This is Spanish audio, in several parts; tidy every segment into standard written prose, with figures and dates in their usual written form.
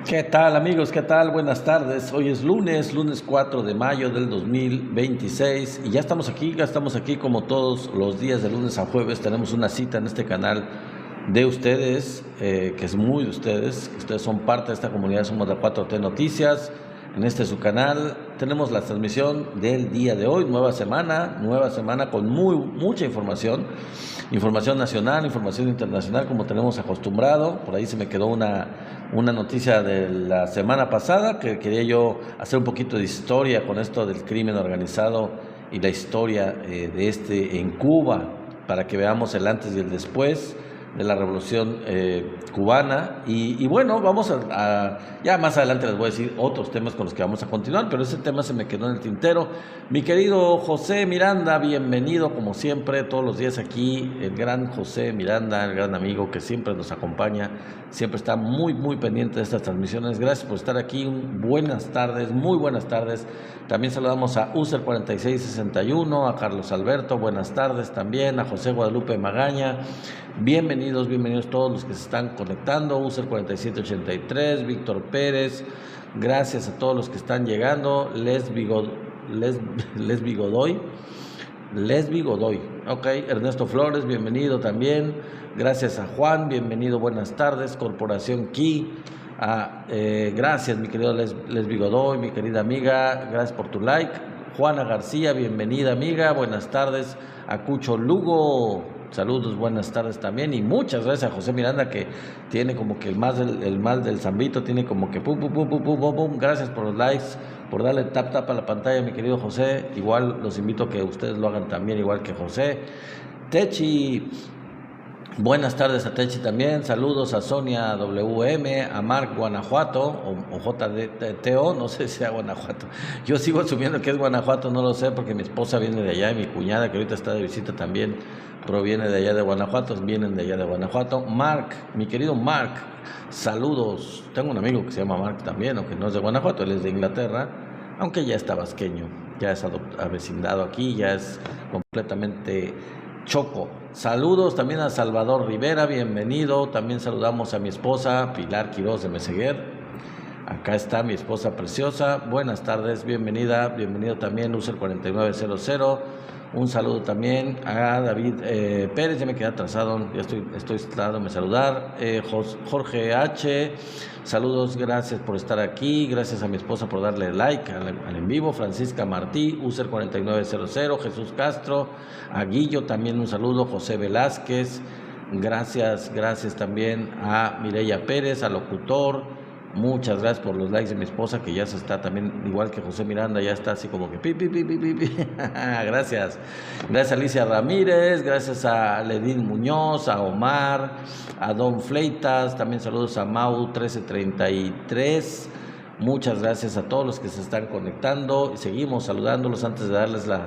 ¿Qué tal amigos? ¿Qué tal? Buenas tardes. Hoy es lunes 4 de mayo del 2026 y ya estamos aquí como todos los días de lunes a jueves. Tenemos una cita en este canal de ustedes, que es muy de ustedes. Ustedes son parte de esta comunidad, somos de 4T Noticias. En este su canal tenemos la transmisión del día de hoy, nueva semana con mucha información nacional, información internacional, como tenemos acostumbrado. Por ahí se me quedó una noticia de la semana pasada que quería yo hacer un poquito de historia con esto del crimen organizado y la historia de en Cuba, para que veamos el antes y el después de la revolución cubana. Y bueno, vamos ya más adelante les voy a decir otros temas con los que vamos a continuar, pero ese tema se me quedó en el tintero. Mi querido José Miranda, bienvenido como siempre, todos los días aquí, el gran José Miranda, el gran amigo que siempre nos acompaña, siempre está muy pendiente de estas transmisiones. Gracias por estar aquí, buenas tardes, muy buenas tardes. También saludamos a User4661, a Carlos Alberto, buenas tardes también, a José Guadalupe Magaña. Bienvenidos todos los que se están conectando, User4783, Víctor Pérez, gracias a todos los que están llegando, Les Bigodoy, ok, Ernesto Flores, bienvenido también, gracias a Juan, bienvenido, buenas tardes, Corporación Key, gracias mi querido Les Bigodoy, mi querida amiga, gracias por tu like, Juana García, bienvenida amiga, buenas tardes, a Cucho Lugo, saludos, buenas tardes también, y muchas gracias a José Miranda, que tiene como que el mal del Zambito, tiene como que pum, gracias por los likes, por darle tap a la pantalla, mi querido José. Igual los invito a que ustedes lo hagan también, igual que José. Techi, buenas tardes a Techi también, saludos a Sonia WM, a Marc Guanajuato, o JDTO, no sé si sea Guanajuato, yo sigo asumiendo que es Guanajuato, no lo sé, porque mi esposa viene de allá y mi cuñada, que ahorita está de visita también, proviene de allá de Guanajuato, vienen de allá de Guanajuato. Marc, mi querido Marc, saludos. Tengo un amigo que se llama Marc también, aunque no es de Guanajuato, él es de Inglaterra, aunque ya está vasqueño, ya es avecindado aquí, ya es completamente choco. Saludos también a Salvador Rivera, bienvenido. También saludamos a mi esposa Pilar Quiroz de Meseguer. Acá está mi esposa preciosa. Buenas tardes, bienvenido también User4900. Un saludo también a David Pérez, ya me quedé atrasado, ya estoy dándome a saludar. Jorge H, saludos, gracias por estar aquí, gracias a mi esposa por darle like al en vivo. Francisca Martí, User4900, Jesús Castro, a Guillo también un saludo, José Velázquez, gracias también a Mireya Pérez, al locutor. Muchas gracias por los likes de mi esposa, que ya se está también, igual que José Miranda, ya está así como que Gracias a Alicia Ramírez, gracias a Ledín Muñoz, a Omar, a Don Fleitas, también saludos a Mau 1333. Muchas gracias a todos los que se están conectando y seguimos saludándolos antes de darles el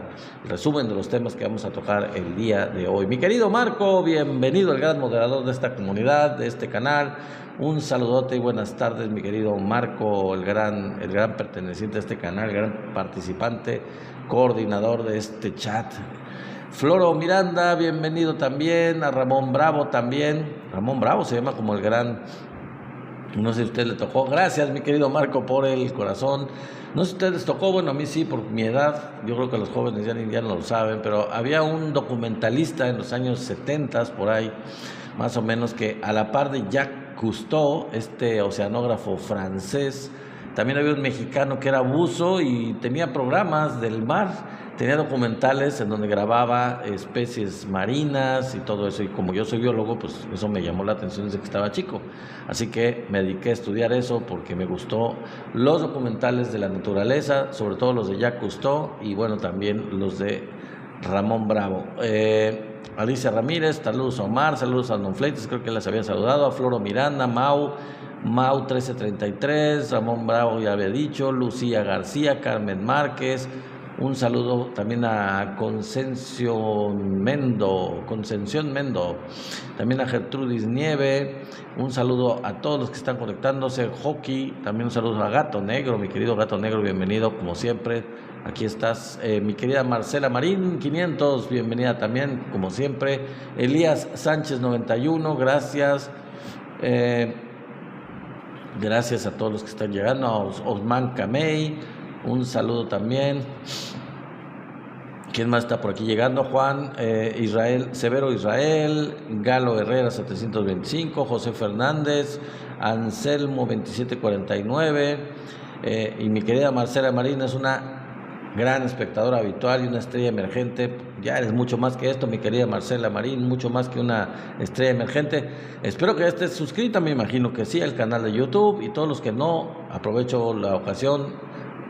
resumen de los temas que vamos a tocar el día de hoy. Mi querido Marco, bienvenido, el gran moderador de esta comunidad, de este canal. Un saludote y buenas tardes, mi querido Marco, el gran perteneciente a este canal, el gran participante, coordinador de este chat. Floro Miranda, bienvenido también, a Ramón Bravo también. Ramón Bravo se llama como el gran... No sé si a usted le tocó. Gracias, mi querido Marco, por el corazón. No sé si a usted les tocó, bueno, a mí sí, por mi edad. Yo creo que los jóvenes ya no lo saben, pero había un documentalista en los años 70, por ahí, más o menos, que a la par de Jacques Cousteau, este oceanógrafo francés, también había un mexicano que era buzo y tenía programas del mar. Tenía documentales en donde grababa especies marinas y todo eso, y como yo soy biólogo, pues eso me llamó la atención desde que estaba chico. Así que me dediqué a estudiar eso porque me gustó los documentales de la naturaleza, sobre todo los de Jacques Cousteau y bueno, también los de Ramón Bravo. Alicia Ramírez, saludos a Omar, saludos a Don Fleites, creo que les había saludado, a Floro Miranda, Mau 1333, Ramón Bravo ya había dicho, Lucía García, Carmen Márquez. Un saludo también a Concepción Mendo, también a Gertrudis Nieve, un saludo a todos los que están conectándose, Hockey, también un saludo a Gato Negro, mi querido Gato Negro, bienvenido como siempre, aquí estás, mi querida Marcela Marín 500, bienvenida también como siempre, Elías Sánchez 91, gracias, Gracias a todos los que están llegando, a Osman Kamei, un saludo también. ¿Quién más está por aquí llegando? Juan, Israel, Severo Israel, Galo Herrera 725, José Fernández, Anselmo 2749, y mi querida Marcela Marín es una gran espectadora habitual y una estrella emergente. Ya eres mucho más que esto, mi querida Marcela Marín, mucho más que una estrella emergente. Espero que estés suscrita, me imagino que sí, al canal de YouTube, y todos los que no, aprovecho la ocasión.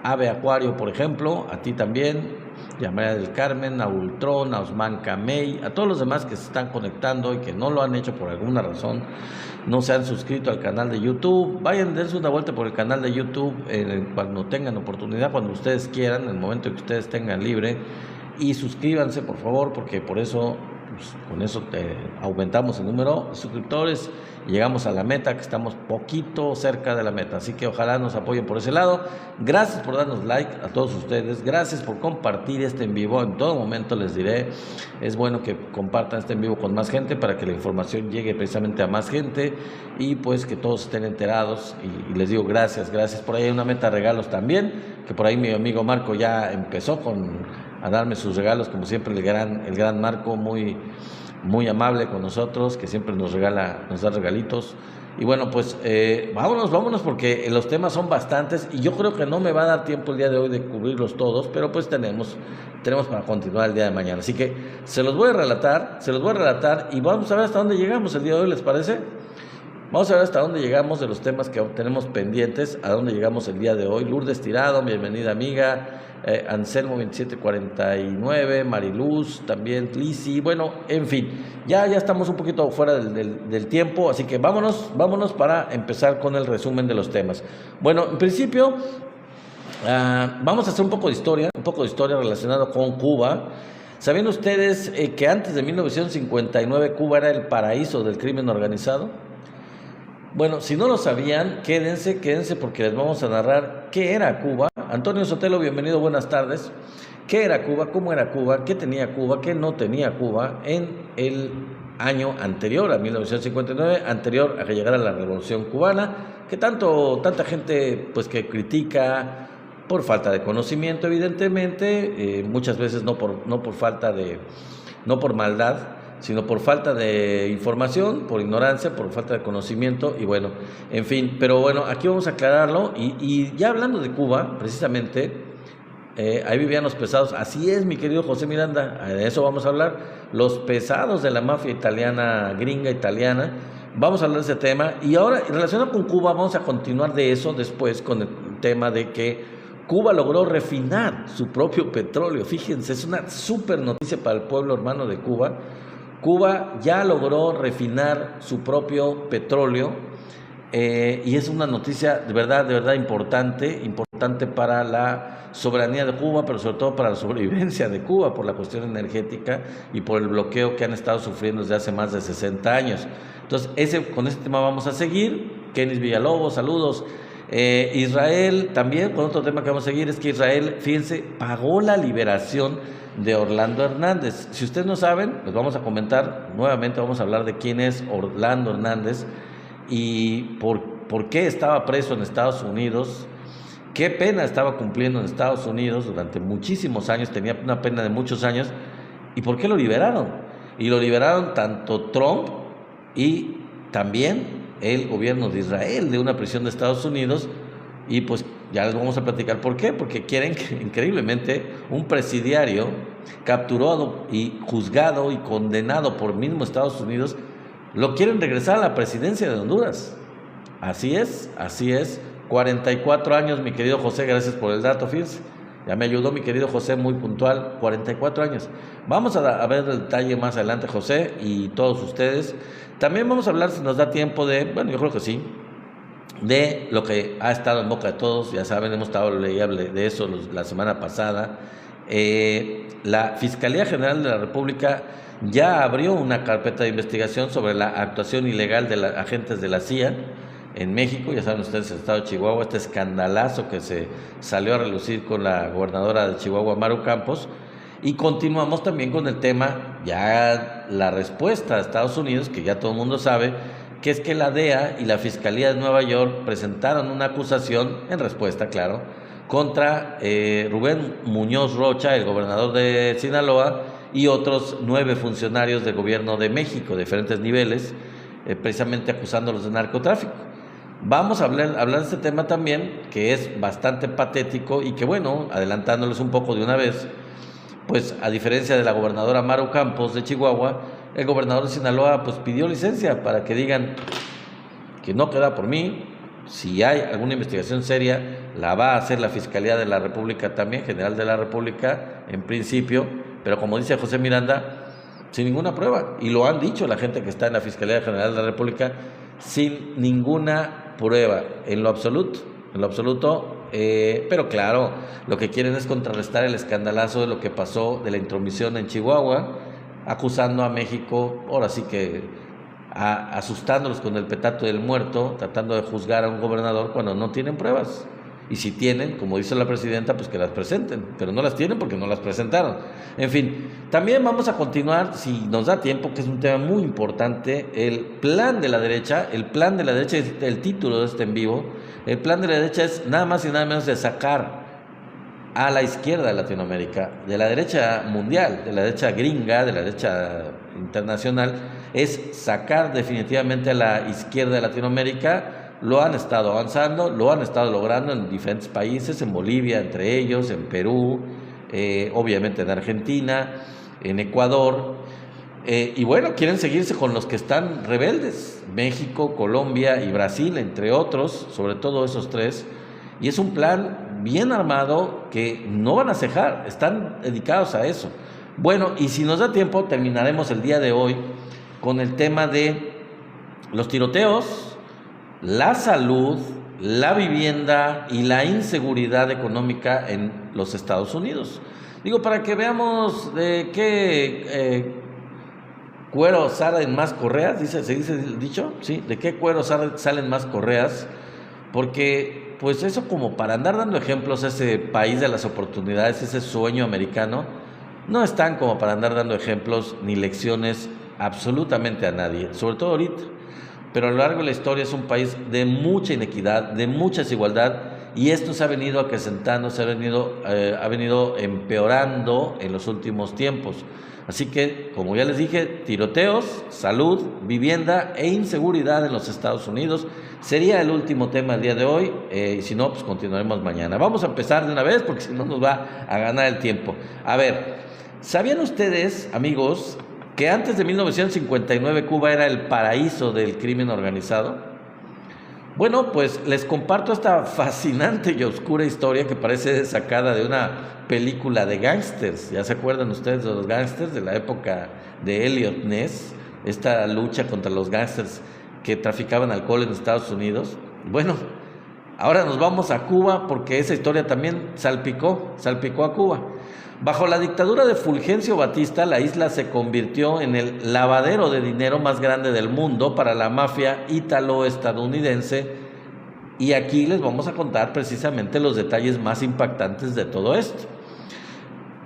Ave Acuario, por ejemplo, a ti también, y a María del Carmen, a Ultron, a Osman Kamei, a todos los demás que se están conectando y que no lo han hecho por alguna razón, no se han suscrito al canal de YouTube. Vayan, dense una vuelta por el canal de YouTube cuando tengan oportunidad, cuando ustedes quieran, en el momento que ustedes tengan libre, y suscríbanse, por favor, porque por eso, pues, con eso aumentamos el número de suscriptores y llegamos a la meta, que estamos poquito cerca de la meta, así que ojalá nos apoyen por ese lado. Gracias por darnos like a todos ustedes, gracias por compartir este en vivo. En todo momento les diré, es bueno que compartan este en vivo con más gente para que la información llegue precisamente a más gente y pues que todos estén enterados, y les digo gracias. Por ahí hay una meta de regalos también, que por ahí mi amigo Marco ya empezó a darme sus regalos, como siempre el gran Marco, muy amable con nosotros, que siempre nos da regalitos. Y bueno, pues vámonos porque los temas son bastantes y yo creo que no me va a dar tiempo el día de hoy de cubrirlos todos, pero pues tenemos para continuar el día de mañana. Así que se los voy a relatar y vamos a ver hasta dónde llegamos el día de hoy, ¿les parece? Vamos a ver hasta dónde llegamos de los temas que tenemos pendientes, a dónde llegamos el día de hoy. Lourdes Tirado, bienvenida amiga. Anselmo 2749, Mariluz, también Lisi. Bueno, en fin, ya estamos un poquito fuera del tiempo, así que vámonos para empezar con el resumen de los temas. Bueno, en principio vamos a hacer un poco de historia relacionada con Cuba. ¿Sabían ustedes que antes de 1959 Cuba era el paraíso del crimen organizado? Bueno, si no lo sabían, quédense porque les vamos a narrar qué era Cuba. Antonio Sotelo, bienvenido, buenas tardes. ¿Qué era Cuba? ¿Cómo era Cuba? ¿Qué tenía Cuba? ¿Qué no tenía Cuba en el año anterior a 1959, anterior a que llegara la Revolución Cubana, que tanta gente pues que critica por falta de conocimiento, evidentemente, muchas veces no por maldad, sino por falta de información, por ignorancia, por falta de conocimiento, y bueno, en fin, pero bueno, aquí vamos a aclararlo, y ya hablando de Cuba, precisamente, ahí vivían los pesados, así es, mi querido José Miranda, de eso vamos a hablar, los pesados de la mafia gringa italiana, vamos a hablar de ese tema, y ahora, relacionado con Cuba, vamos a continuar de eso después con el tema de que Cuba logró refinar su propio petróleo. Fíjense, es una súper noticia para el pueblo hermano de Cuba. Cuba ya logró refinar su propio petróleo, y es una noticia de verdad importante para la soberanía de Cuba, pero sobre todo para la sobrevivencia de Cuba por la cuestión energética y por el bloqueo que han estado sufriendo desde hace más de 60 años. Entonces, con ese tema vamos a seguir. Kenis Villalobos, saludos. Israel, también con otro tema que vamos a seguir, es que Israel, fíjense, pagó la liberación de Orlando Hernández. Si ustedes no saben, les vamos a comentar nuevamente, vamos a hablar de quién es Orlando Hernández y por qué estaba preso en Estados Unidos, qué pena estaba cumpliendo en Estados Unidos durante muchísimos años, tenía una pena de muchos años, y por qué lo liberaron. Y lo liberaron tanto Trump y también el gobierno de Israel de una prisión de Estados Unidos, y pues ya les vamos a platicar por qué, porque quieren que, increíblemente, un presidiario capturado y juzgado y condenado por mismo Estados Unidos, lo quieren regresar a la presidencia de Honduras. Así es, 44 años, mi querido José, gracias por el dato, fíjense, ya me ayudó mi querido José, muy puntual, 44 años. Vamos a ver el detalle más adelante, José, y todos ustedes. También vamos a hablar, si nos da tiempo, yo creo que sí, de lo que ha estado en boca de todos. Ya saben, hemos estado hablando de eso la semana pasada. La Fiscalía General de la República ya abrió una carpeta de investigación sobre la actuación ilegal de agentes de la CIA en México. Ya saben ustedes, el estado de Chihuahua, este escandalazo que se salió a relucir con la gobernadora de Chihuahua, Maru Campos. Y continuamos también con el tema, ya la respuesta a Estados Unidos, que ya todo el mundo sabe, que es que la DEA y la Fiscalía de Nueva York presentaron una acusación, en respuesta, claro, contra Rubén Muñoz Rocha, el gobernador de Sinaloa, y otros 9 funcionarios del gobierno de México, de diferentes niveles, precisamente acusándolos de narcotráfico. Vamos a hablar de este tema también, que es bastante patético y que, bueno, adelantándoles un poco de una vez, pues a diferencia de la gobernadora Maru Campos de Chihuahua, el gobernador de Sinaloa pues pidió licencia para que digan que no queda por mí. Si hay alguna investigación seria, la va a hacer la Fiscalía de la República también, General de la República, en principio, pero como dice José Miranda, sin ninguna prueba. Y lo han dicho la gente que está en la Fiscalía General de la República, sin ninguna prueba, en lo absoluto, pero claro, lo que quieren es contrarrestar el escandalazo de lo que pasó de la intromisión en Chihuahua, acusando a México, ahora sí que asustándolos con el petate del muerto, tratando de juzgar a un gobernador cuando no tienen pruebas. Y si tienen, como dice la presidenta, pues que las presenten, pero no las tienen porque no las presentaron. En fin, también vamos a continuar, si nos da tiempo, que es un tema muy importante, el plan de la derecha. El plan de la derecha es el título de este en vivo. El plan de la derecha es nada más y nada menos de sacar a la izquierda de Latinoamérica, de la derecha mundial, de la derecha gringa, de la derecha internacional, es sacar definitivamente a la izquierda de Latinoamérica. Lo han estado avanzando, lo han estado logrando en diferentes países, en Bolivia entre ellos, en Perú, obviamente en Argentina, en Ecuador, y bueno, quieren seguirse con los que están rebeldes, México, Colombia y Brasil, entre otros, sobre todo esos 3, y es un plan bien armado que no van a cejar, están dedicados a eso. Bueno, y si nos da tiempo, terminaremos el día de hoy con el tema de los tiroteos, la salud, la vivienda y la inseguridad económica en los Estados Unidos. Digo, para que veamos de qué cuero salen más correas, ¿se dice el dicho? Sí, de qué cuero salen más correas, porque pues eso como para andar dando ejemplos a ese país de las oportunidades, ese sueño americano, no están como para andar dando ejemplos ni lecciones absolutamente a nadie, sobre todo ahorita. Pero a lo largo de la historia es un país de mucha inequidad, de mucha desigualdad, y esto se ha venido acrecentando, ha venido empeorando en los últimos tiempos. Así que, como ya les dije, tiroteos, salud, vivienda e inseguridad en los Estados Unidos sería el último tema del día de hoy, y si no, pues continuaremos mañana. Vamos a empezar de una vez porque si no nos va a ganar el tiempo. A ver, ¿sabían ustedes, amigos, que antes de 1959 Cuba era el paraíso del crimen organizado? Bueno, pues les comparto esta fascinante y oscura historia que parece sacada de una película de gángsters. ¿Ya se acuerdan ustedes de los gángsters de la época de Elliot Ness? Esta lucha contra los gángsters que traficaban alcohol en Estados Unidos. Bueno, ahora nos vamos a Cuba porque esa historia también salpicó a Cuba. Bajo la dictadura de Fulgencio Batista, la isla se convirtió en el lavadero de dinero más grande del mundo para la mafia ítalo-estadounidense, y aquí les vamos a contar precisamente los detalles más impactantes de todo esto.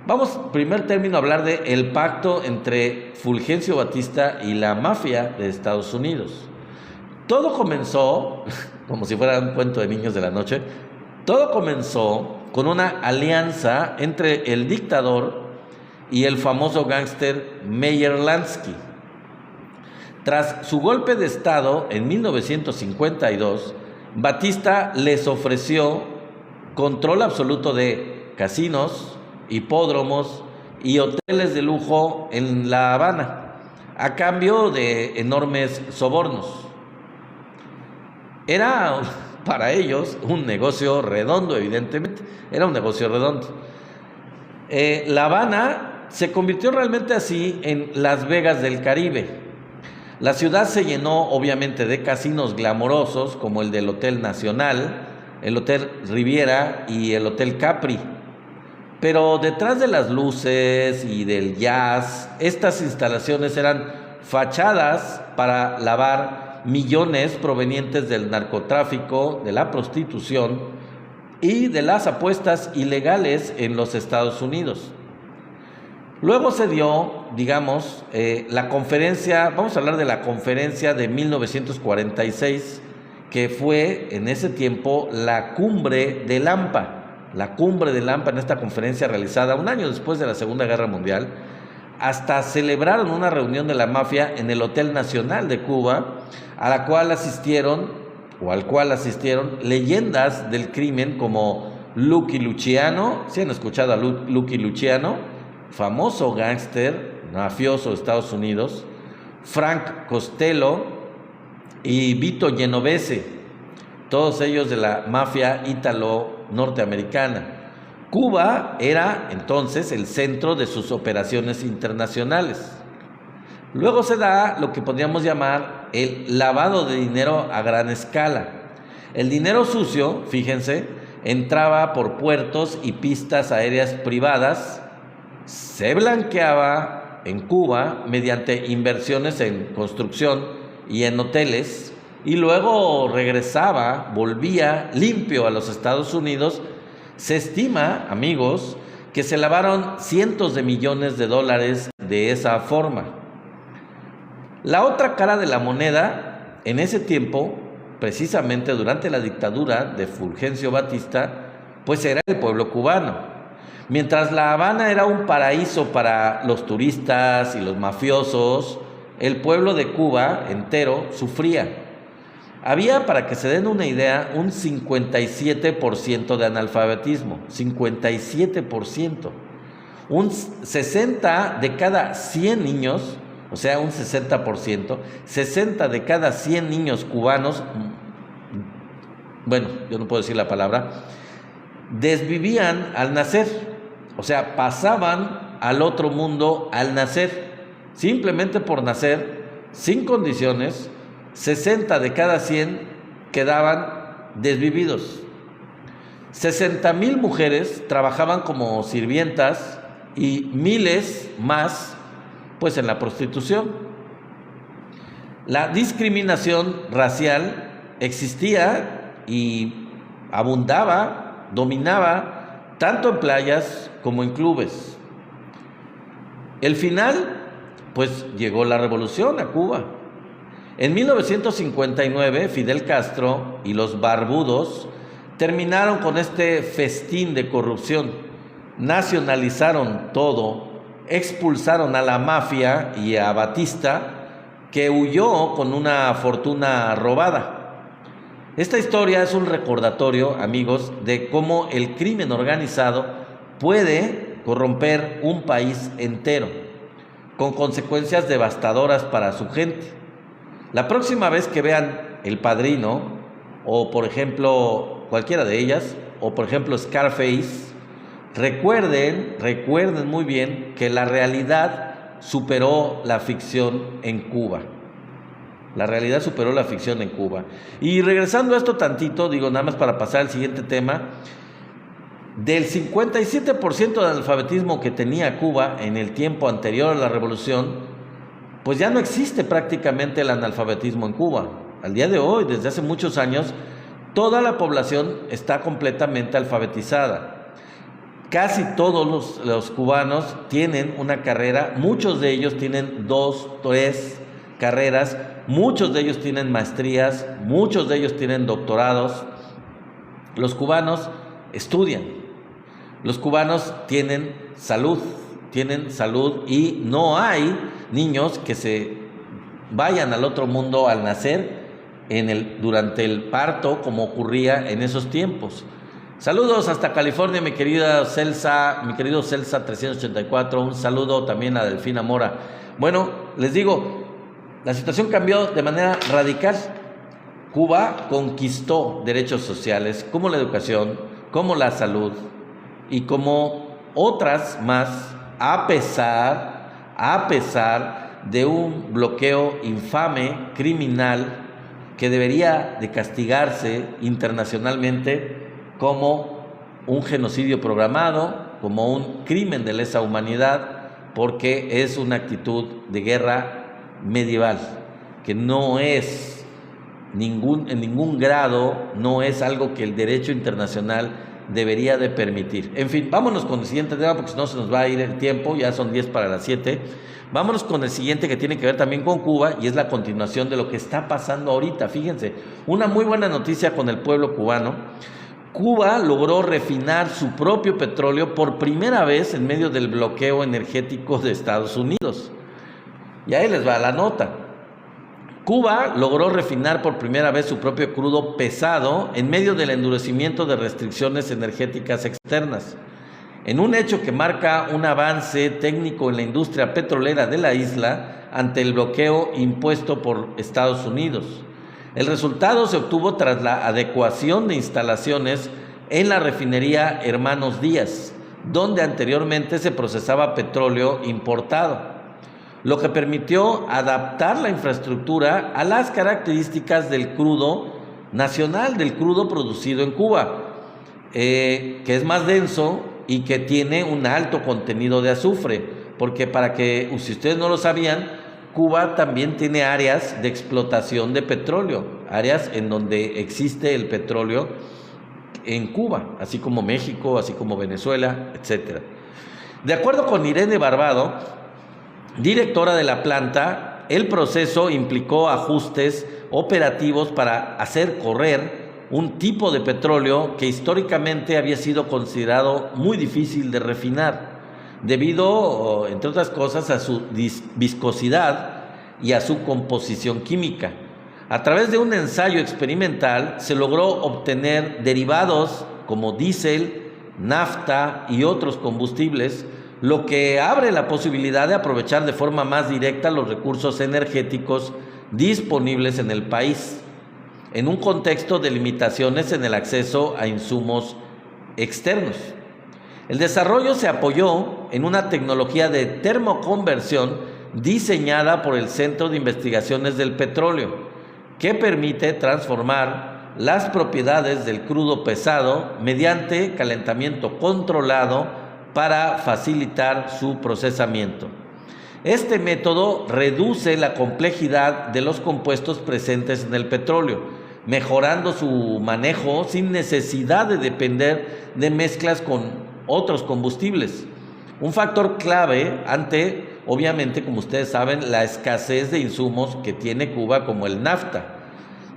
Vamos, en primer término, a hablar del pacto entre Fulgencio Batista y la mafia de Estados Unidos. Todo comenzó, como si fuera un cuento de niños de la noche, todo comenzó con una alianza entre el dictador y el famoso gángster Meyer Lansky. Tras su golpe de estado en 1952, Batista les ofreció control absoluto de casinos, hipódromos y hoteles de lujo en La Habana, a cambio de enormes sobornos. Era para ellos un negocio redondo, evidentemente, era un negocio redondo. La Habana se convirtió realmente así en Las Vegas del Caribe. La ciudad se llenó obviamente de casinos glamorosos como el del Hotel Nacional, el Hotel Riviera y el Hotel Capri. Pero detrás de las luces y del jazz, estas instalaciones eran fachadas para lavar millones provenientes del narcotráfico, de la prostitución y de las apuestas ilegales en los Estados Unidos. Luego se dio digamos, la conferencia, vamos a hablar de la conferencia de 1946, que fue en ese tiempo la cumbre de Lampa. La cumbre de Lampa, en esta conferencia realizada un año después de la Segunda Guerra Mundial, hasta celebraron una reunión de la mafia en el Hotel Nacional de Cuba, al cual asistieron leyendas del crimen como Lucky Luciano. ¿Sí han escuchado a Lucky Luciano? Famoso gángster, mafioso de Estados Unidos, Frank Costello y Vito Genovese, todos ellos de la mafia ítalo-norteamericana. Cuba era entonces el centro de sus operaciones internacionales. Luego se da lo que podríamos llamar el lavado de dinero a gran escala. El dinero sucio, fíjense, entraba por puertos y pistas aéreas privadas, se blanqueaba en Cuba mediante inversiones en construcción y en hoteles, y luego volvía limpio a los Estados Unidos. Se estima, amigos, que se lavaron cientos de millones de dólares de esa forma. La otra cara de la moneda, en ese tiempo, precisamente durante la dictadura de Fulgencio Batista, pues era el pueblo cubano. Mientras La Habana era un paraíso para los turistas y los mafiosos, el pueblo de Cuba entero sufría. Había, para que se den una idea, un 57% de analfabetismo, 57%. Un 60 de cada 100 niños, o sea, un 60%, 60 de cada 100 niños cubanos, bueno, yo no puedo decir la palabra, desvivían al nacer. O sea, pasaban al otro mundo al nacer, simplemente por nacer, sin condiciones. 60 de cada 100 quedaban desvividos. 60,000 mujeres trabajaban como sirvientas y miles más, pues, en la prostitución. La discriminación racial existía y abundaba, dominaba, tanto en playas como en clubes. El final, pues llegó la revolución a Cuba. En 1959, Fidel Castro y los barbudos terminaron con este festín de corrupción. Nacionalizaron todo, expulsaron a la mafia y a Batista, que huyó con una fortuna robada. Esta historia es un recordatorio, amigos, de cómo el crimen organizado puede corromper un país entero, con consecuencias devastadoras para su gente. La próxima vez que vean El Padrino, o por ejemplo cualquiera de ellas, o por ejemplo Scarface, recuerden muy bien que la realidad superó la ficción en Cuba. La realidad superó la ficción en Cuba. Y regresando a esto tantito, digo nada más para pasar al siguiente tema, del 57% de analfabetismo que tenía Cuba en el tiempo anterior a la revolución, pues ya no existe prácticamente el analfabetismo en Cuba. Al día de hoy, desde hace muchos años, toda la población está completamente alfabetizada. Casi todos los cubanos tienen una carrera, muchos de ellos tienen 2, 3 carreras, muchos de ellos tienen maestrías, muchos de ellos tienen doctorados. Los cubanos estudian, los cubanos tienen salud y no hay niños que se vayan al otro mundo al nacer durante el parto, como ocurría en esos tiempos. Saludos hasta California, mi querido Celsa 384, un saludo también a Delfina Mora. Bueno, les digo, la situación cambió de manera radical. Cuba conquistó derechos sociales como la educación, como la salud y como otras más, a pesar de un bloqueo infame, criminal, que debería de castigarse internacionalmente como un genocidio programado, como un crimen de lesa humanidad, porque es una actitud de guerra medieval, que no es en ningún grado, no es algo que el derecho internacional debería de permitir. En fin, vámonos con el siguiente tema porque si no se nos va a ir el tiempo, ya son 10 para las 7. Vámonos con el siguiente que tiene que ver también con Cuba y es la continuación de lo que está pasando ahorita. Fíjense, una muy buena noticia con el pueblo cubano. Cuba logró refinar su propio petróleo por primera vez en medio del bloqueo energético de Estados Unidos. Y ahí les va la nota. Cuba logró refinar por primera vez su propio crudo pesado en medio del endurecimiento de restricciones energéticas externas, en un hecho que marca un avance técnico en la industria petrolera de la isla ante el bloqueo impuesto por Estados Unidos. El resultado se obtuvo tras la adecuación de instalaciones en la refinería Hermanos Díaz, donde anteriormente se procesaba petróleo importado, lo que permitió adaptar la infraestructura a las características del crudo nacional, del crudo producido en Cuba, que es más denso y que tiene un alto contenido de azufre, porque si ustedes no lo sabían, Cuba también tiene áreas de explotación de petróleo, áreas en donde existe el petróleo en Cuba, así como México, así como Venezuela, etc. De acuerdo con Irene Barbado, directora de la planta, el proceso implicó ajustes operativos para hacer correr un tipo de petróleo que históricamente había sido considerado muy difícil de refinar, debido, entre otras cosas, a su viscosidad y a su composición química. A través de un ensayo experimental se logró obtener derivados como diésel, nafta y otros combustibles, lo que abre la posibilidad de aprovechar de forma más directa los recursos energéticos disponibles en el país, en un contexto de limitaciones en el acceso a insumos externos. El desarrollo se apoyó en una tecnología de termoconversión diseñada por el Centro de Investigaciones del Petróleo, que permite transformar las propiedades del crudo pesado mediante calentamiento controlado para facilitar su procesamiento. Este método reduce la complejidad de los compuestos presentes en el petróleo, mejorando su manejo sin necesidad de depender de mezclas con otros combustibles. Un factor clave ante, obviamente, como ustedes saben, la escasez de insumos que tiene Cuba, como el nafta.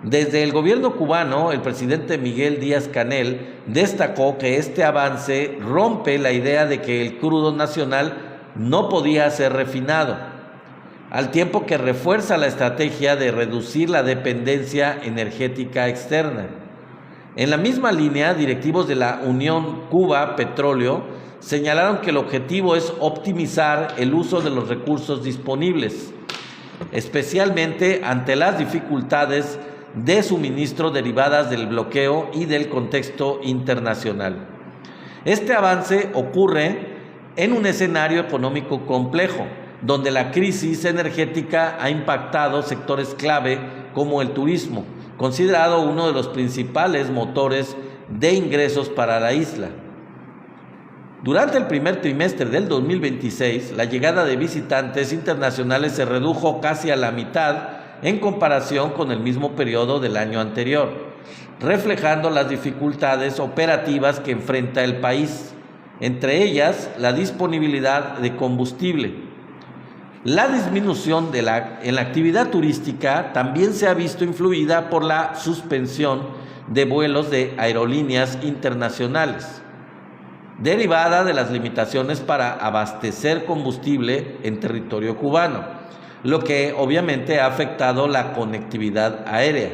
Desde el gobierno cubano, el presidente Miguel Díaz-Canel destacó que este avance rompe la idea de que el crudo nacional no podía ser refinado, al tiempo que refuerza la estrategia de reducir la dependencia energética externa. En la misma línea, directivos de la Unión Cuba Petróleo señalaron que el objetivo es optimizar el uso de los recursos disponibles, especialmente ante las dificultades de suministro derivadas del bloqueo y del contexto internacional. Este avance ocurre en un escenario económico complejo, donde la crisis energética ha impactado sectores clave como el turismo, considerado uno de los principales motores de ingresos para la isla. Durante el primer trimestre del 2026, la llegada de visitantes internacionales se redujo casi a la mitad en comparación con el mismo periodo del año anterior, reflejando las dificultades operativas que enfrenta el país, entre ellas la disponibilidad de combustible. La disminución en la actividad turística también se ha visto influida por la suspensión de vuelos de aerolíneas internacionales, derivada de las limitaciones para abastecer combustible en territorio cubano, lo que obviamente ha afectado la conectividad aérea.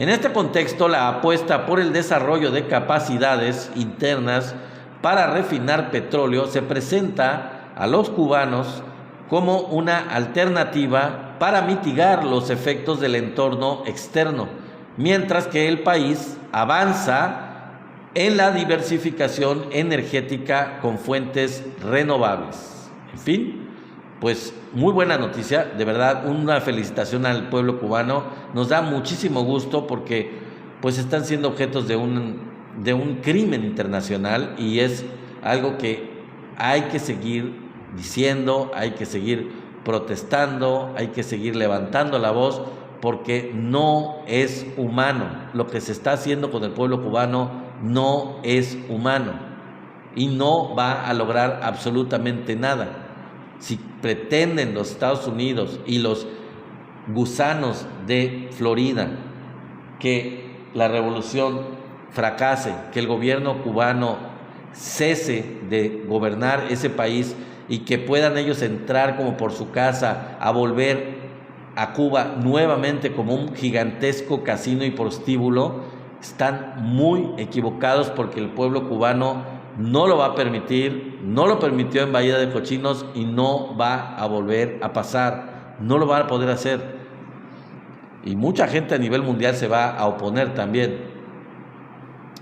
En este contexto, la apuesta por el desarrollo de capacidades internas para refinar petróleo se presenta a los cubanos como una alternativa para mitigar los efectos del entorno externo, mientras que el país avanza en la diversificación energética con fuentes renovables. En fin, pues muy buena noticia, de verdad, una felicitación al pueblo cubano. Nos da muchísimo gusto porque pues están siendo objetos de un crimen internacional y es algo que hay que seguir diciendo, hay que seguir protestando, hay que seguir levantando la voz porque no es humano. Lo que se está haciendo con el pueblo cubano no es humano y no va a lograr absolutamente nada. Si pretenden los Estados Unidos y los gusanos de Florida que la revolución fracase, que el gobierno cubano cese de gobernar ese país y que puedan ellos entrar como por su casa a volver a Cuba nuevamente como un gigantesco casino y prostíbulo, están muy equivocados, porque el pueblo cubano no lo va a permitir, no lo permitió en Bahía de Cochinos y no va a volver a pasar, no lo van a poder hacer. Y mucha gente a nivel mundial se va a oponer también.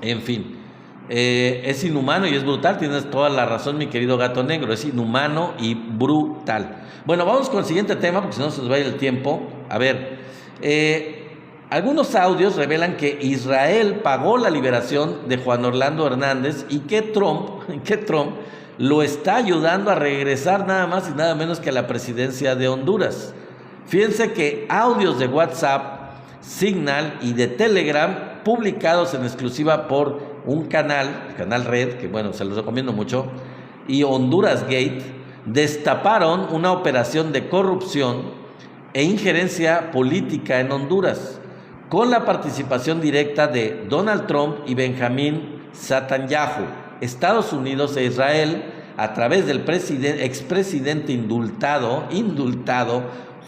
En fin, es inhumano y es brutal, tienes toda la razón, mi querido gato negro, es inhumano y brutal. Bueno, vamos con el siguiente tema, porque si no se nos va a ir el tiempo. A ver, algunos audios revelan que Israel pagó la liberación de Juan Orlando Hernández y que Trump lo está ayudando a regresar nada más y nada menos que a la presidencia de Honduras. Fíjense que audios de WhatsApp, Signal y de Telegram, publicados en exclusiva por un canal, el canal Red, que bueno, se los recomiendo mucho, y Honduras Gate, destaparon una operación de corrupción e injerencia política en Honduras, con la participación directa de Donald Trump y Benjamín Netanyahu. Estados Unidos e Israel, a través del expresidente indultado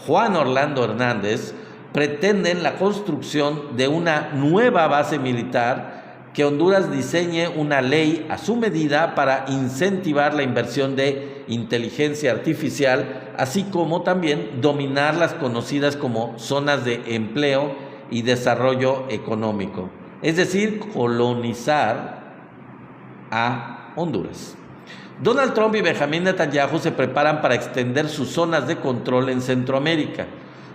Juan Orlando Hernández, pretenden la construcción de una nueva base militar, que Honduras diseñe una ley a su medida para incentivar la inversión de inteligencia artificial, así como también dominar las conocidas como zonas de empleo y desarrollo económico, es decir, colonizar a Honduras. Donald Trump y Benjamín Netanyahu se preparan para extender sus zonas de control en Centroamérica.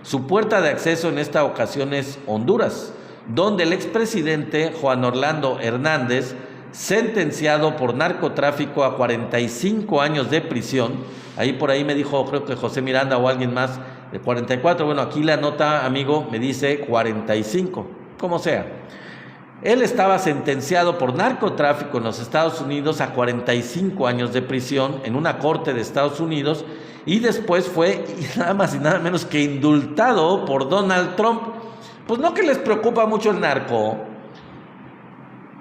Su puerta de acceso en esta ocasión es Honduras, donde el expresidente Juan Orlando Hernández, sentenciado por narcotráfico a 45 años de prisión, por ahí me dijo, creo que José Miranda o alguien más, de 44, bueno, aquí la nota, amigo, me dice 45, como sea. Él estaba sentenciado por narcotráfico en los Estados Unidos a 45 años de prisión en una corte de Estados Unidos, y después fue nada más y nada menos que indultado por Donald Trump. Pues no que les preocupa mucho el narco,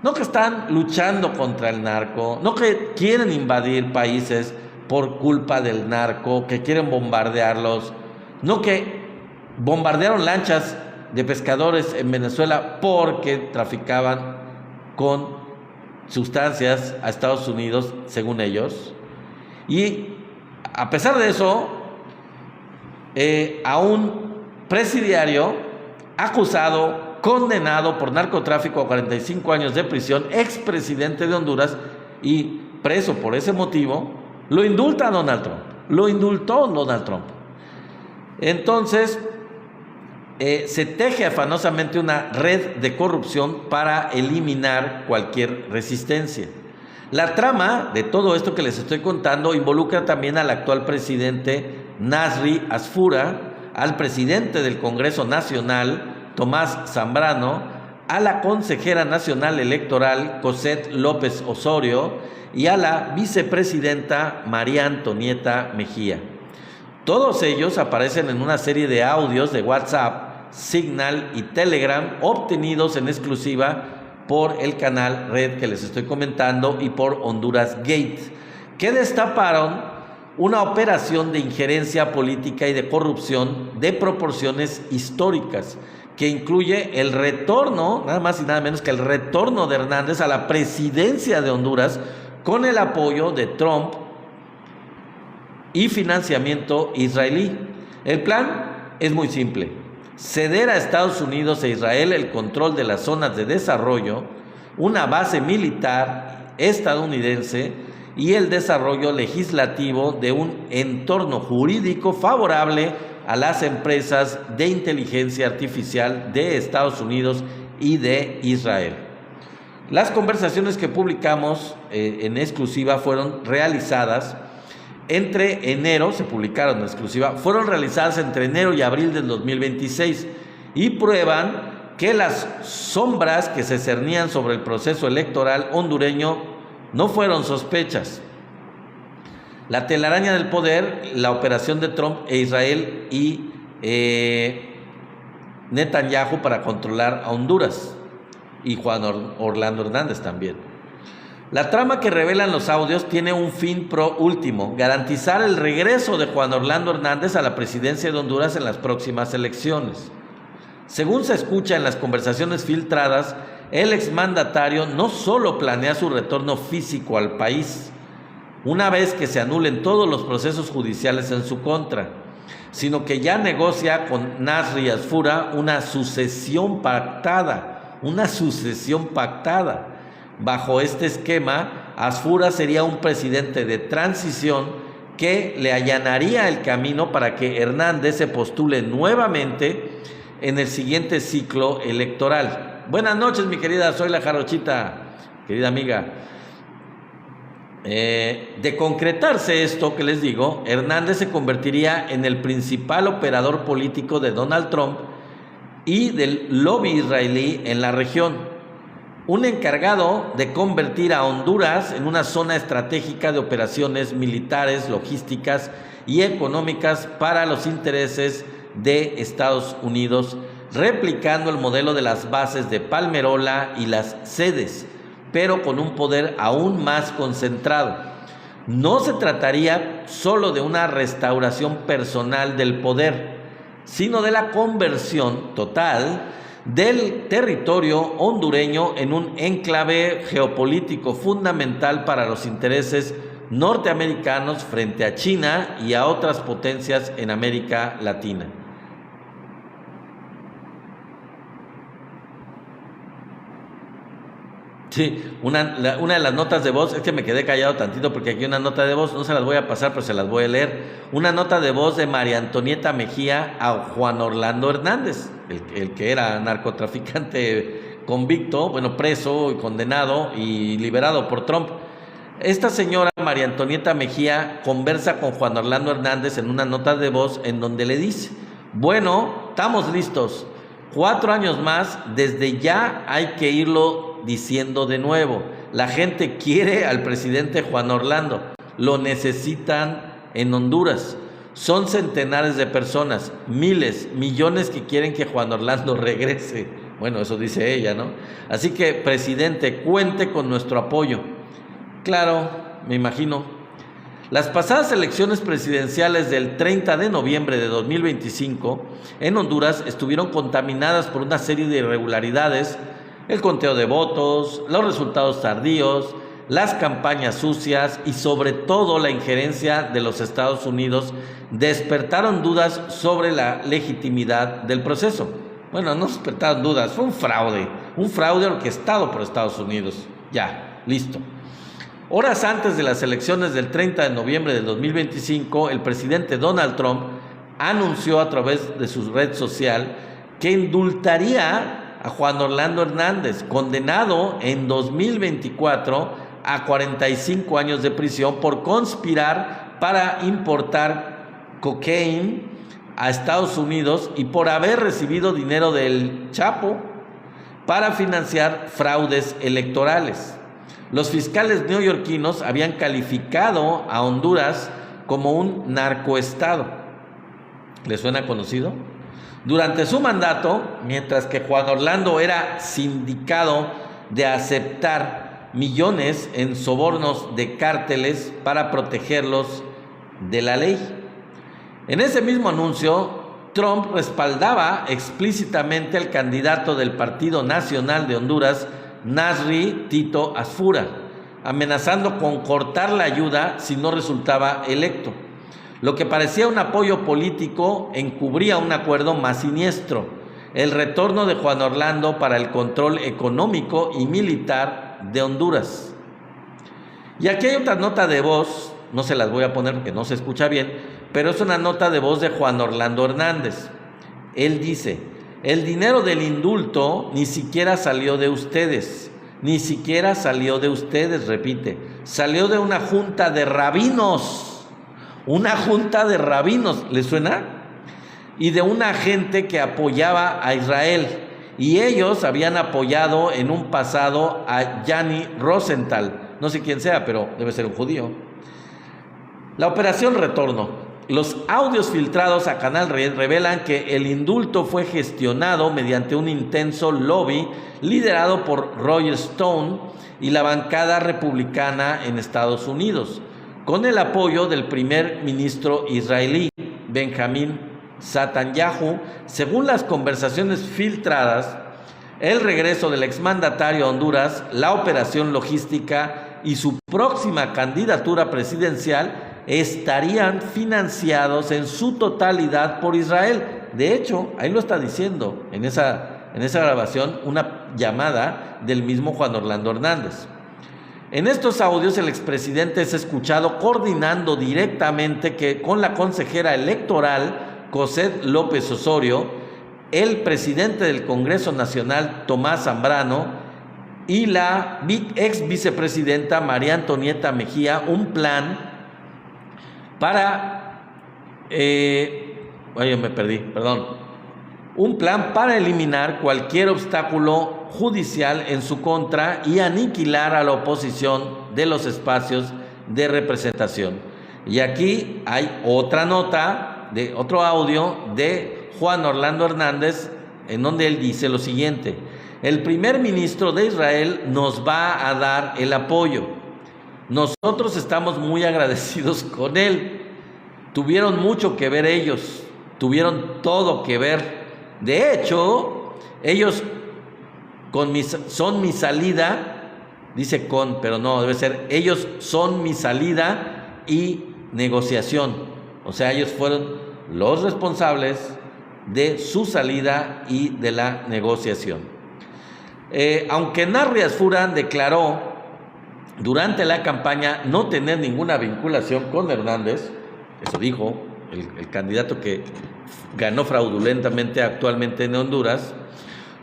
no que están luchando contra el narco, no que quieren invadir países por culpa del narco, que quieren bombardearlos, no que bombardearon lanchas de pescadores en Venezuela porque traficaban con sustancias a Estados Unidos, según ellos. Y a pesar de eso, a un presidiario acusado, condenado por narcotráfico a 45 años de prisión, expresidente de Honduras y preso por ese motivo, lo indulta Donald Trump. Lo indultó Donald Trump. Entonces, se teje afanosamente una red de corrupción para eliminar cualquier resistencia. La trama de todo esto que les estoy contando involucra también al actual presidente Nasri Asfura, al presidente del Congreso Nacional, Tomás Zambrano, a la consejera nacional electoral, Cosette López Osorio, y a la vicepresidenta María Antonieta Mejía. Todos ellos aparecen en una serie de audios de WhatsApp, Signal y Telegram, obtenidos en exclusiva por el canal Red que les estoy comentando y por Honduras Gate, que destaparon una operación de injerencia política y de corrupción de proporciones históricas, que incluye el retorno, nada más y nada menos que el retorno de Hernández a la presidencia de Honduras con el apoyo de Trump y financiamiento israelí. El plan es muy simple: ceder a Estados Unidos e Israel el control de las zonas de desarrollo, una base militar estadounidense y el desarrollo legislativo de un entorno jurídico favorable a las empresas de inteligencia artificial de Estados Unidos y de Israel. Las conversaciones que publicamos en exclusiva fueron realizadas entre enero, se publicaron en exclusiva, fueron realizadas entre enero y abril del 2026 y prueban que las sombras que se cernían sobre el proceso electoral hondureño no fueron sospechas. La telaraña del poder, la operación de Trump e Israel y Netanyahu para controlar a Honduras, y Juan Orlando Hernández también. La trama que revelan los audios tiene un fin último: garantizar el regreso de Juan Orlando Hernández a la presidencia de Honduras en las próximas elecciones. Según se escucha en las conversaciones filtradas, el exmandatario no solo planea su retorno físico al país, una vez que se anulen todos los procesos judiciales en su contra, sino que ya negocia con Nasri Asfura una sucesión pactada. Bajo este esquema, Asfura sería un presidente de transición que le allanaría el camino para que Hernández se postule nuevamente en el siguiente ciclo electoral. Buenas noches, mi querida, soy la Jarochita, querida amiga. De concretarse esto que les digo, Hernández se convertiría en el principal operador político de Donald Trump y del lobby israelí en la región, un encargado de convertir a Honduras en una zona estratégica de operaciones militares, logísticas y económicas para los intereses de Estados Unidos, replicando el modelo de las bases de Palmerola y las sedes, pero con un poder aún más concentrado. No se trataría solo de una restauración personal del poder, sino de la conversión total del territorio hondureño en un enclave geopolítico fundamental para los intereses norteamericanos frente a China y a otras potencias en América Latina. Sí, una de las notas de voz, es que me quedé callado tantito porque aquí hay una nota de voz, no se las voy a pasar, pero se las voy a leer. Una nota de voz de María Antonieta Mejía a Juan Orlando Hernández, el que era narcotraficante convicto, preso y condenado y liberado por Trump. Esta señora María Antonieta Mejía conversa con Juan Orlando Hernández en una nota de voz en donde le dice: bueno, estamos listos, 4 años más, desde ya hay que irlo diciendo de nuevo. La gente quiere al presidente Juan Orlando, lo necesitan en Honduras. Son centenares de personas, miles, millones que quieren que Juan Orlando regrese. Bueno, eso dice ella, ¿no? Así que, presidente, cuente con nuestro apoyo. Claro, me imagino. Las pasadas elecciones presidenciales del 30 de noviembre de 2025 en Honduras estuvieron contaminadas por una serie de irregularidades: el conteo de votos, los resultados tardíos, las campañas sucias y sobre todo la injerencia de los Estados Unidos despertaron dudas sobre la legitimidad del proceso. Bueno, no despertaron dudas, fue un fraude orquestado por Estados Unidos. Ya, listo. Horas antes de las elecciones del 30 de noviembre de 2025, el presidente Donald Trump anunció a través de su red social que indultaría a Juan Orlando Hernández, condenado en 2024 a 45 años de prisión por conspirar para importar cocaína a Estados Unidos y por haber recibido dinero del Chapo para financiar fraudes electorales. Los fiscales neoyorquinos habían calificado a Honduras como un narcoestado. ¿Les suena conocido? Durante su mandato, mientras que Juan Orlando era sindicado de aceptar millones en sobornos de cárteles para protegerlos de la ley. En ese mismo anuncio, Trump respaldaba explícitamente al candidato del Partido Nacional de Honduras, Nasri Tito Asfura, amenazando con cortar la ayuda si no resultaba electo. Lo que parecía un apoyo político encubría un acuerdo más siniestro: el retorno de Juan Orlando para el control económico y militar de Honduras. Y aquí hay otra nota de voz, no se las voy a poner porque no se escucha bien, pero es una nota de voz de Juan Orlando Hernández. Él dice: el dinero del indulto ni siquiera salió de ustedes, repite, salió de una junta de rabinos. Una junta de rabinos, ¿les suena? Y de una gente que apoyaba a Israel y ellos habían apoyado en un pasado a Yanni Rosenthal, no sé quién sea, pero debe ser un judío. La operación Retorno. Los audios filtrados a Canal Red revelan que el indulto fue gestionado mediante un intenso lobby liderado por Roger Stone y la bancada republicana en Estados Unidos, con el apoyo del primer ministro israelí, Benjamín Netanyahu. Según las conversaciones filtradas, el regreso del exmandatario a Honduras, la operación logística y su próxima candidatura presidencial estarían financiados en su totalidad por Israel. De hecho, ahí lo está diciendo en esa grabación, una llamada del mismo Juan Orlando Hernández. En estos audios el expresidente es escuchado coordinando directamente con la consejera electoral Cosette López Osorio, el presidente del Congreso Nacional Tomás Zambrano y la ex vicepresidenta María Antonieta Mejía, un plan para eliminar cualquier obstáculo judicial en su contra y aniquilar a la oposición de los espacios de representación. Y aquí hay otra nota, otro audio de Juan Orlando Hernández, en donde él dice lo siguiente: el primer ministro de Israel nos va a dar el apoyo. Nosotros estamos muy agradecidos con él. Tuvieron mucho que ver ellos, tuvieron todo que ver. De hecho, ellos son mi salida, dice pero no, debe ser ellos son mi salida y negociación. O sea, ellos fueron los responsables de su salida y de la negociación. Aunque Narri Asfura declaró durante la campaña no tener ninguna vinculación con Hernández, eso dijo el candidato que ganó fraudulentamente actualmente en Honduras,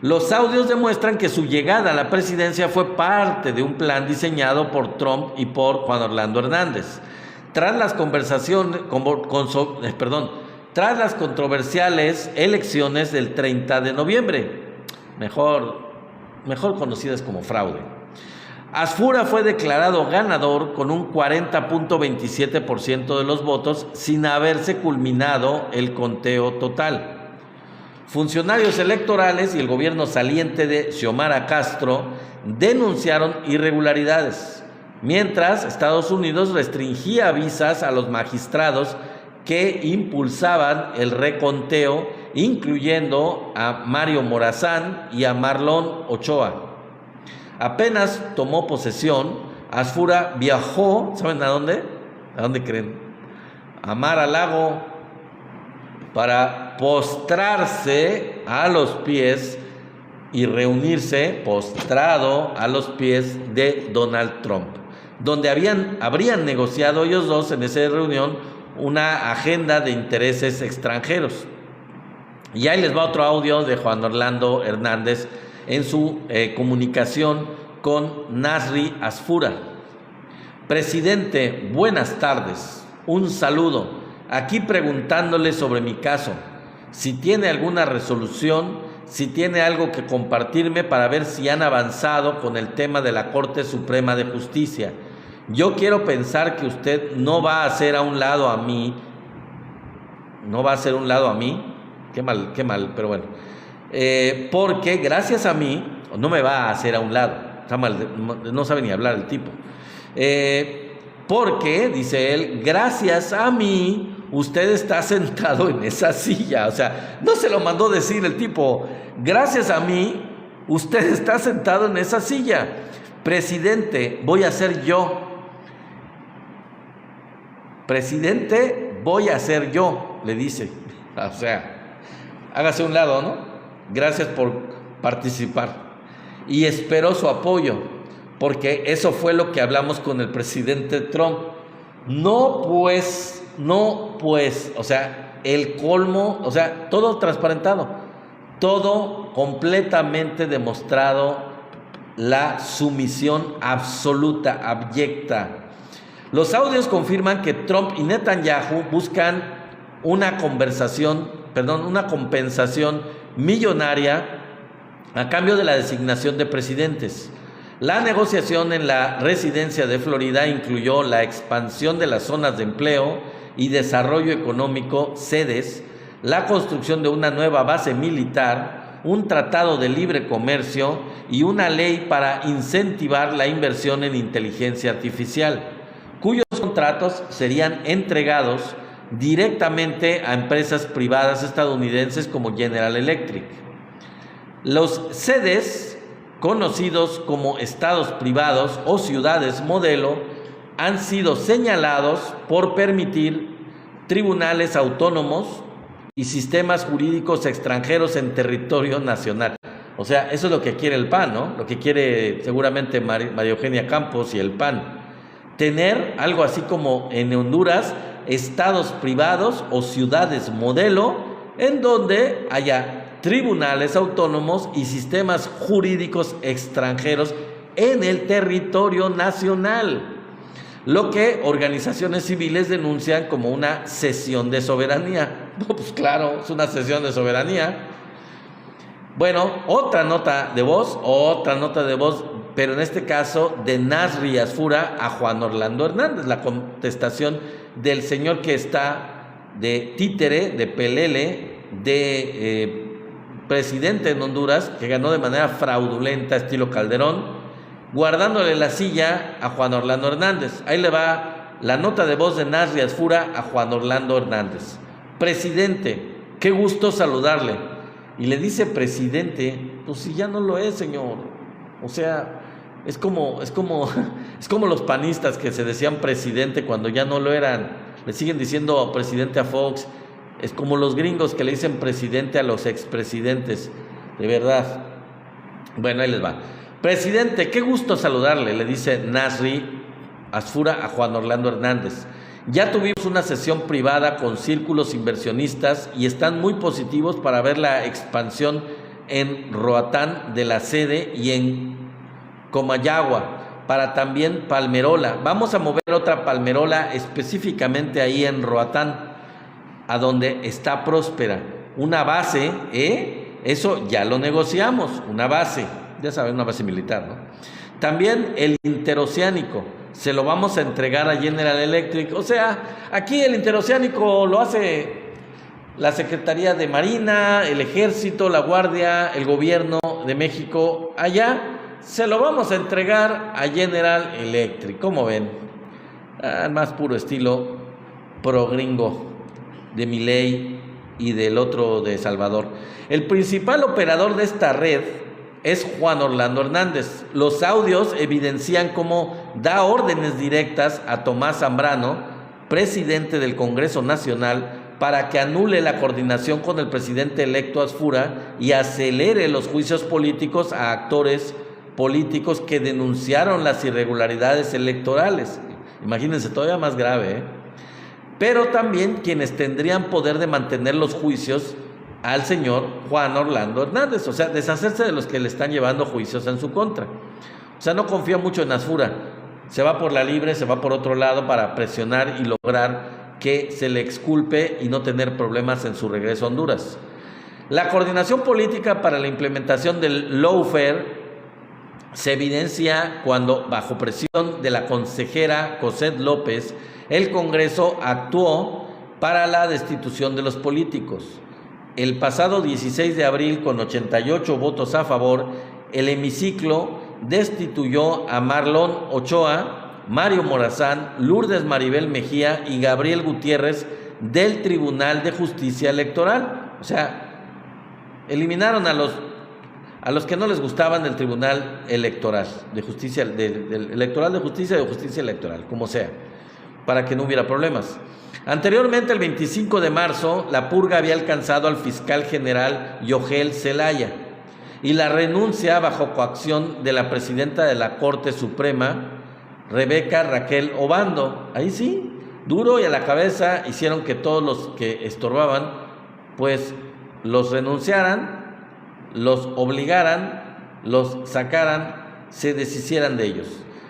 los audios demuestran que su llegada a la presidencia fue parte de un plan diseñado por Trump y por Juan Orlando Hernández. Tras las controversiales elecciones del 30 de noviembre, mejor conocidas como fraude. Asfura fue declarado ganador con un 40.27% de los votos sin haberse culminado el conteo total. Funcionarios electorales y el gobierno saliente de Xiomara Castro denunciaron irregularidades, mientras Estados Unidos restringía visas a los magistrados que impulsaban el reconteo, incluyendo a Mario Morazán y a Marlon Ochoa. Apenas tomó posesión, Asfura viajó, ¿saben a dónde? ¿A dónde creen? A Mar-a-Lago, para postrarse a los pies y reunirse postrado a los pies de Donald Trump, donde habrían negociado ellos dos en esa reunión una agenda de intereses extranjeros. Y ahí les va otro audio de Juan Orlando Hernández en su comunicación con Narri Asfura. Presidente, buenas tardes, un saludo, aquí preguntándole sobre mi caso, si tiene alguna resolución, si tiene algo que compartirme para ver si han avanzado con el tema de la Corte Suprema de Justicia. Yo quiero pensar que usted no va a hacer a un lado a mí, qué mal, pero bueno. Porque gracias a mí, no me va a hacer a un lado, está mal, no sabe ni hablar el tipo. Porque, dice él, gracias a mí, usted está sentado en esa silla. O sea, no se lo mandó decir el tipo, gracias a mí, usted está sentado en esa silla. Presidente, voy a ser yo. Presidente, voy a ser yo, le dice. O sea, hágase a un lado, ¿no? Gracias por participar. Y espero su apoyo, porque eso fue lo que hablamos con el presidente Trump. No pues, o sea, el colmo, o sea, todo transparentado, todo completamente demostrado, la sumisión absoluta, abyecta. Los audios confirman que Trump y Netanyahu buscan una compensación millonaria a cambio de la designación de presidentes. La negociación en la residencia de Florida incluyó la expansión de las zonas de empleo y desarrollo económico, sedes, la construcción de una nueva base militar, un tratado de libre comercio y una ley para incentivar la inversión en inteligencia artificial, cuyos contratos serían entregados directamente a empresas privadas estadounidenses como General Electric. Los sedes, conocidos como estados privados o ciudades modelo, han sido señalados por permitir tribunales autónomos y sistemas jurídicos extranjeros en territorio nacional. O sea, eso es lo que quiere el PAN, ¿no? Lo que quiere seguramente María Eugenia Campos y el PAN. Tener algo así como en Honduras, estados privados o ciudades modelo, en donde haya tribunales autónomos y sistemas jurídicos extranjeros en el territorio nacional, lo que organizaciones civiles denuncian como una cesión de soberanía. Pues claro, es una cesión de soberanía. Bueno, otra nota de voz, pero en este caso de Nasri Asfura a Juan Orlando Hernández, la contestación del señor que está de títere, de pelele, de presidente en Honduras, que ganó de manera fraudulenta, estilo Calderón, guardándole la silla a Juan Orlando Hernández. Ahí le va la nota de voz de Nasri Asfura a Juan Orlando Hernández. Presidente, qué gusto saludarle. Y le dice presidente, pues si ya no lo es, señor. O sea, es como los panistas que se decían presidente cuando ya no lo eran. Le siguen diciendo presidente a Fox. Es como los gringos que le dicen presidente a los expresidentes. De verdad. Bueno, ahí les va. Presidente, qué gusto saludarle, le dice Nasri Asfura a Juan Orlando Hernández. Ya tuvimos una sesión privada con círculos inversionistas y están muy positivos para ver la expansión en Roatán de la sede y en Comayagua, para también Palmerola. Vamos a mover otra Palmerola específicamente ahí en Roatán, a donde está Próspera. Una base, eso ya lo negociamos, una base, ya saben, una base militar, ¿no? También el interoceánico, se lo vamos a entregar a General Electric. O sea, aquí el interoceánico lo hace la Secretaría de Marina, el Ejército, la Guardia, el Gobierno de México. Allá se lo vamos a entregar a General Electric. ¿Cómo ven? Más puro estilo pro gringo de Milei y del otro de Salvador. El principal operador de esta red es Juan Orlando Hernández. Los audios evidencian cómo da órdenes directas a Tomás Zambrano, presidente del Congreso Nacional, para que anule la coordinación con el presidente electo Asfura y acelere los juicios políticos a actores políticos que denunciaron las irregularidades electorales. Imagínense, todavía más grave, Pero también quienes tendrían poder de mantener los juicios al señor Juan Orlando Hernández, o sea, deshacerse de los que le están llevando juicios en su contra. O sea, no confía mucho en Asfura, se va por la libre, se va por otro lado para presionar y lograr que se le exculpe y no tener problemas en su regreso a Honduras. La coordinación política para la implementación del lawfare se evidencia cuando, bajo presión de la consejera Cosette López, el Congreso actuó para la destitución de los políticos. El pasado 16 de abril, con 88 votos a favor, el hemiciclo destituyó a Marlon Ochoa, Mario Morazán, Lourdes Maribel Mejía y Gabriel Gutiérrez del Tribunal de Justicia Electoral. O sea, eliminaron a los que no les gustaban del Tribunal Electoral, de Justicia, del Electoral de Justicia, de Justicia Electoral, como sea, para que no hubiera problemas. Anteriormente, el 25 de marzo, la purga había alcanzado al fiscal general Yogel Zelaya y la renuncia bajo coacción de la presidenta de la Corte Suprema, Rebeca Raquel Obando. Ahí sí, duro y a la cabeza, hicieron que todos los que estorbaban, pues los renunciaran, los obligaran, los sacaran, se deshicieran de ellos.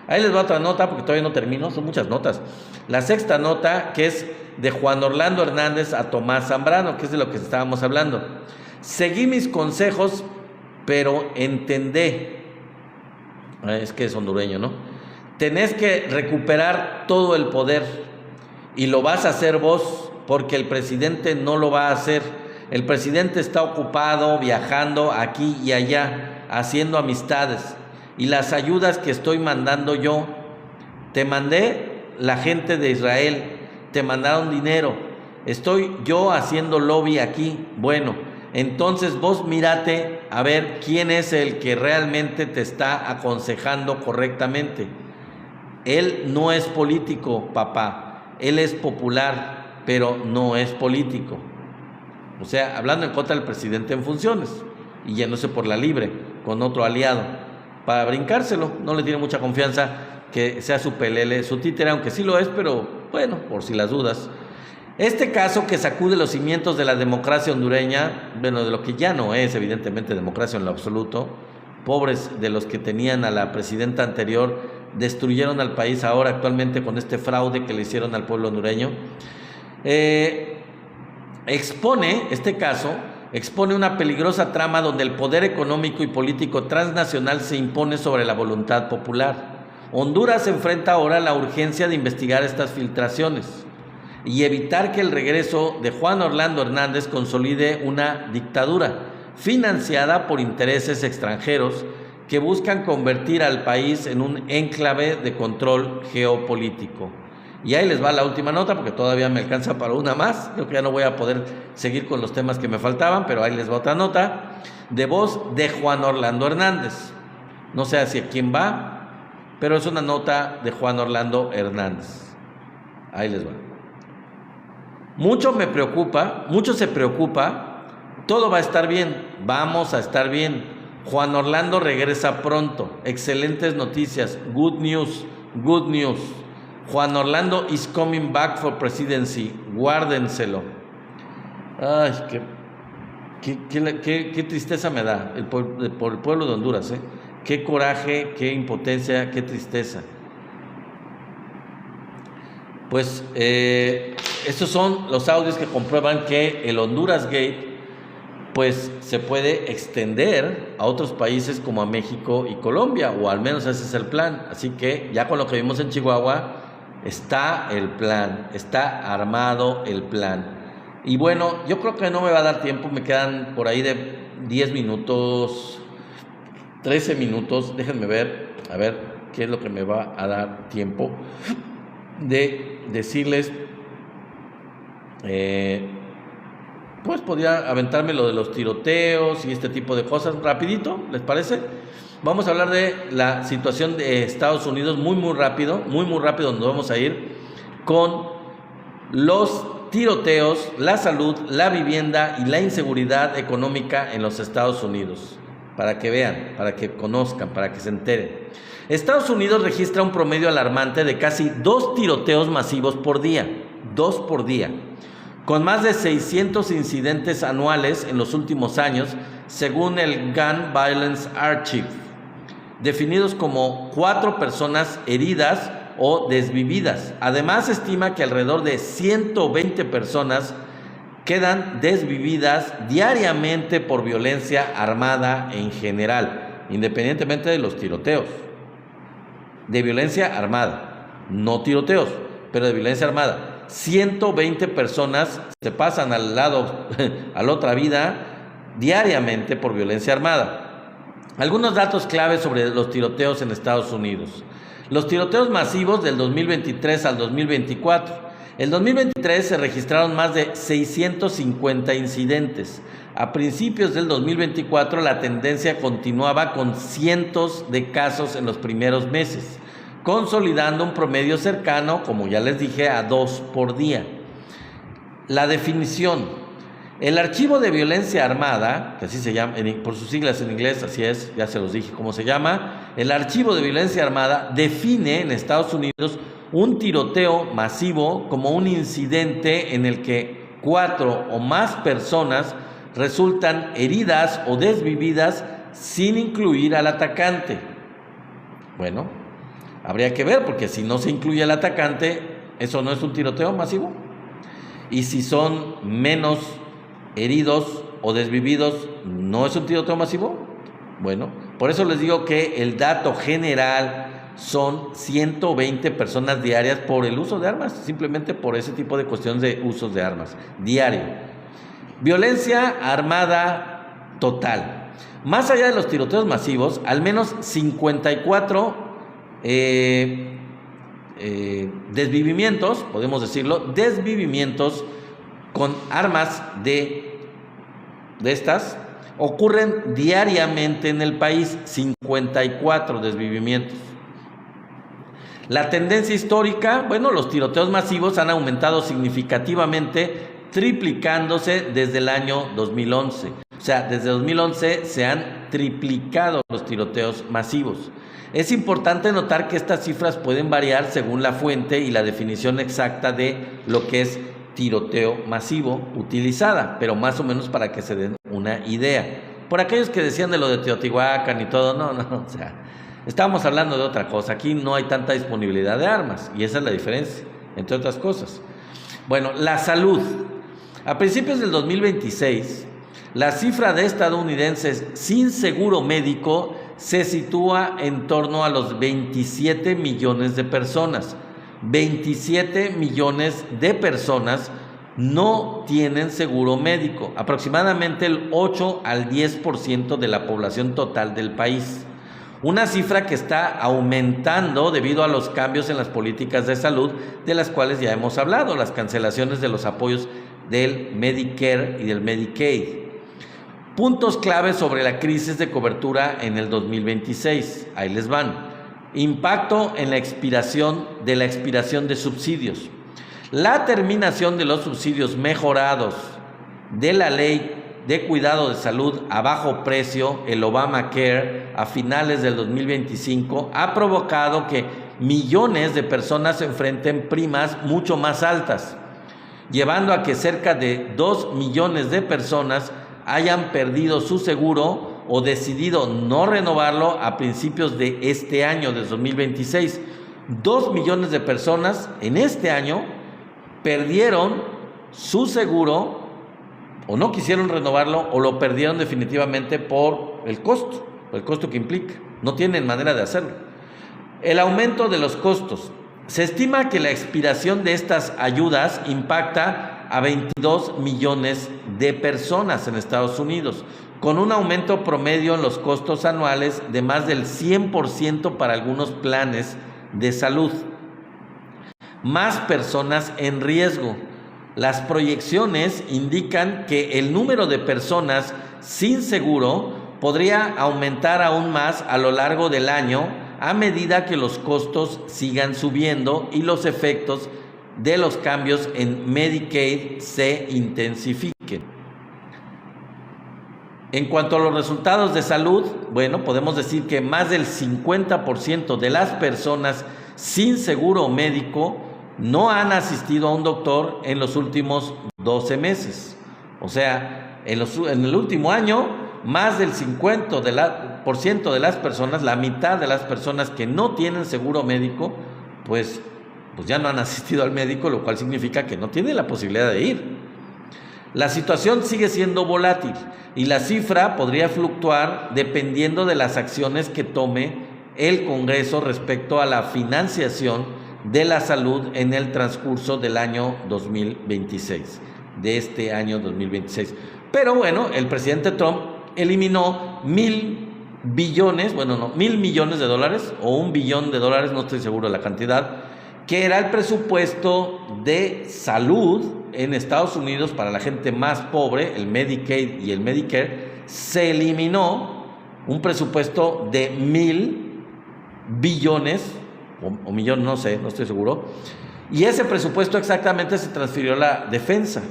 Ahí les va otra nota, porque todavía no termino, son muchas notas. La sexta nota, que es de Juan Orlando Hernández a Tomás Zambrano, que es de lo que estábamos hablando. Seguí mis consejos pero entendé, es que es hondureño, ¿no? Tenés que recuperar todo el poder y lo vas a hacer vos, porque el presidente no lo va a hacer. El presidente está ocupado viajando aquí y allá, haciendo amistades, y las ayudas que estoy mandando yo, te mandé la gente de Israel, te mandaron dinero, estoy yo haciendo lobby aquí. Bueno, entonces vos mírate a ver quién es el que realmente te está aconsejando correctamente. Él no es político, papá, él es popular, pero no es político. O sea, hablando en contra del presidente en funciones y yéndose por la libre con otro aliado para brincárselo. No le tiene mucha confianza que sea su pelele, su títere, aunque sí lo es, pero bueno, por si las dudas. Este caso que sacude los cimientos de la democracia hondureña, bueno, de lo que ya no es evidentemente democracia en lo absoluto, pobres de los que tenían a la presidenta anterior, destruyeron al país ahora actualmente con este fraude que le hicieron al pueblo hondureño. Este caso expone una peligrosa trama donde el poder económico y político transnacional se impone sobre la voluntad popular. Honduras enfrenta ahora la urgencia de investigar estas filtraciones y evitar que el regreso de Juan Orlando Hernández consolide una dictadura financiada por intereses extranjeros que buscan convertir al país en un enclave de control geopolítico. Y ahí les va la última nota, porque todavía me alcanza para una más. Creo que ya no voy a poder seguir con los temas que me faltaban, pero ahí les va otra nota, de voz de Juan Orlando Hernández. No sé hacia quién va, pero es una nota de Juan Orlando Hernández. Ahí les va. Mucho se preocupa, todo va a estar bien, vamos a estar bien. Juan Orlando regresa pronto, excelentes noticias, good news. Juan Orlando is coming back for presidency, guárdenselo. Ay, qué tristeza me da por el pueblo de Honduras, qué coraje, qué impotencia, qué tristeza. Pues estos son los audios que comprueban que el Honduras Gate pues se puede extender a otros países como a México y Colombia, o al menos ese es el plan. Así que ya con lo que vimos en Chihuahua, está el plan, está armado el plan. Y bueno, yo creo que no me va a dar tiempo, me quedan por ahí de 10 minutos, 13 minutos, déjenme ver, a ver qué es lo que me va a dar tiempo de decirles. Pues podría aventarme lo de los tiroteos y este tipo de cosas rapidito, ¿les parece? Vamos a hablar de la situación de Estados Unidos muy rápido donde vamos a ir con los tiroteos, la salud, la vivienda y la inseguridad económica en los Estados Unidos, para que vean, para que conozcan, para que se enteren. Estados Unidos registra un promedio alarmante de casi 2 tiroteos masivos por día, 2 por día, con más de 600 incidentes anuales en los últimos años, según el Gun Violence Archive, definidos como 4 personas heridas o desvividas. Además, se estima que alrededor de 120 personas quedan desvividas diariamente por violencia armada en general, independientemente de los tiroteos. De violencia armada, no tiroteos, pero de violencia armada. 120 personas se pasan al lado, a la otra vida, diariamente por violencia armada. Algunos datos clave sobre los tiroteos en Estados Unidos. Los tiroteos masivos del 2023 al 2024. En 2023 se registraron más de 650 incidentes. A principios del 2024 la tendencia continuaba con cientos de casos en los primeros meses, consolidando un promedio cercano, como ya les dije, a 2 por día. La definición: el archivo de violencia armada, que así se llama, por sus siglas en inglés, así es, ya se los dije cómo se llama. El archivo de violencia armada define en Estados Unidos un tiroteo masivo como un incidente en el que 4 o más personas resultan heridas o desvividas sin incluir al atacante. Bueno, habría que ver, porque si no se incluye al atacante, ¿eso no es un tiroteo masivo? Y si son menos heridos o desvividos, ¿no es un tiroteo masivo? Bueno, por eso les digo que el dato general son 120 personas diarias por el uso de armas, simplemente por ese tipo de cuestiones de usos de armas, diario. Violencia armada total. Más allá de los tiroteos masivos, al menos 54 desvivimientos, podemos decirlo, desvivimientos con armas de estas ocurren diariamente en el país, 54 desvivimientos. La tendencia histórica, bueno, los tiroteos masivos han aumentado significativamente, triplicándose desde el año 2011. O sea, desde 2011 se han triplicado los tiroteos masivos. Es importante notar que estas cifras pueden variar según la fuente y la definición exacta de lo que es tiroteo masivo utilizada, pero más o menos para que se den una idea. Por aquellos que decían de lo de Teotihuacán y todo, no, o sea, estábamos hablando de otra cosa. Aquí no hay tanta disponibilidad de armas y esa es la diferencia, entre otras cosas. Bueno, la salud. A principios del 2026, la cifra de estadounidenses sin seguro médico se sitúa en torno a los 27 millones de personas. 27 millones de personas no tienen seguro médico, aproximadamente el 8 al 10% de la población total del país. Una cifra que está aumentando debido a los cambios en las políticas de salud, de las cuales ya hemos hablado, las cancelaciones de los apoyos del Medicare y del Medicaid. Puntos claves sobre la crisis de cobertura en el 2026, ahí les van. Impacto en la expiración de subsidios. La terminación de los subsidios mejorados de la ley de cuidado de salud a bajo precio, el Obamacare, a finales del 2025, ha provocado que millones de personas enfrenten primas mucho más altas, llevando a que cerca de 2 millones de personas hayan perdido su seguro o decidido no renovarlo a principios de este año, de 2026. 2 millones de personas en este año perdieron su seguro o no quisieron renovarlo o lo perdieron definitivamente por el costo que implica. No tienen manera de hacerlo. El aumento de los costos. Se estima que la expiración de estas ayudas impacta a 22 millones de personas en Estados Unidos, con un aumento promedio en los costos anuales de más del 100% para algunos planes de salud. Más personas en riesgo. Las proyecciones indican que el número de personas sin seguro podría aumentar aún más a lo largo del año a medida que los costos sigan subiendo y los efectos de los cambios en Medicaid se intensifiquen. En cuanto a los resultados de salud, bueno, podemos decir que más del 50% de las personas sin seguro médico no han asistido a un doctor en los últimos 12 meses. O sea, en el último año, más del 50% de las personas, la mitad de las personas que no tienen seguro médico, pues ya no han asistido al médico, lo cual significa que no tienen la posibilidad de ir. La situación sigue siendo volátil y la cifra podría fluctuar dependiendo de las acciones que tome el Congreso respecto a la financiación de la salud en el transcurso del año 2026, de este año 2026. Pero bueno, el presidente Trump eliminó 1,000 millones de dólares o $1 billón, no estoy seguro de la cantidad, que era el presupuesto de salud en Estados Unidos para la gente más pobre, el Medicaid y el Medicare. Se eliminó un presupuesto de 1,000 billones o millón, no sé, no estoy seguro, y ese presupuesto exactamente se transfirió a la defensa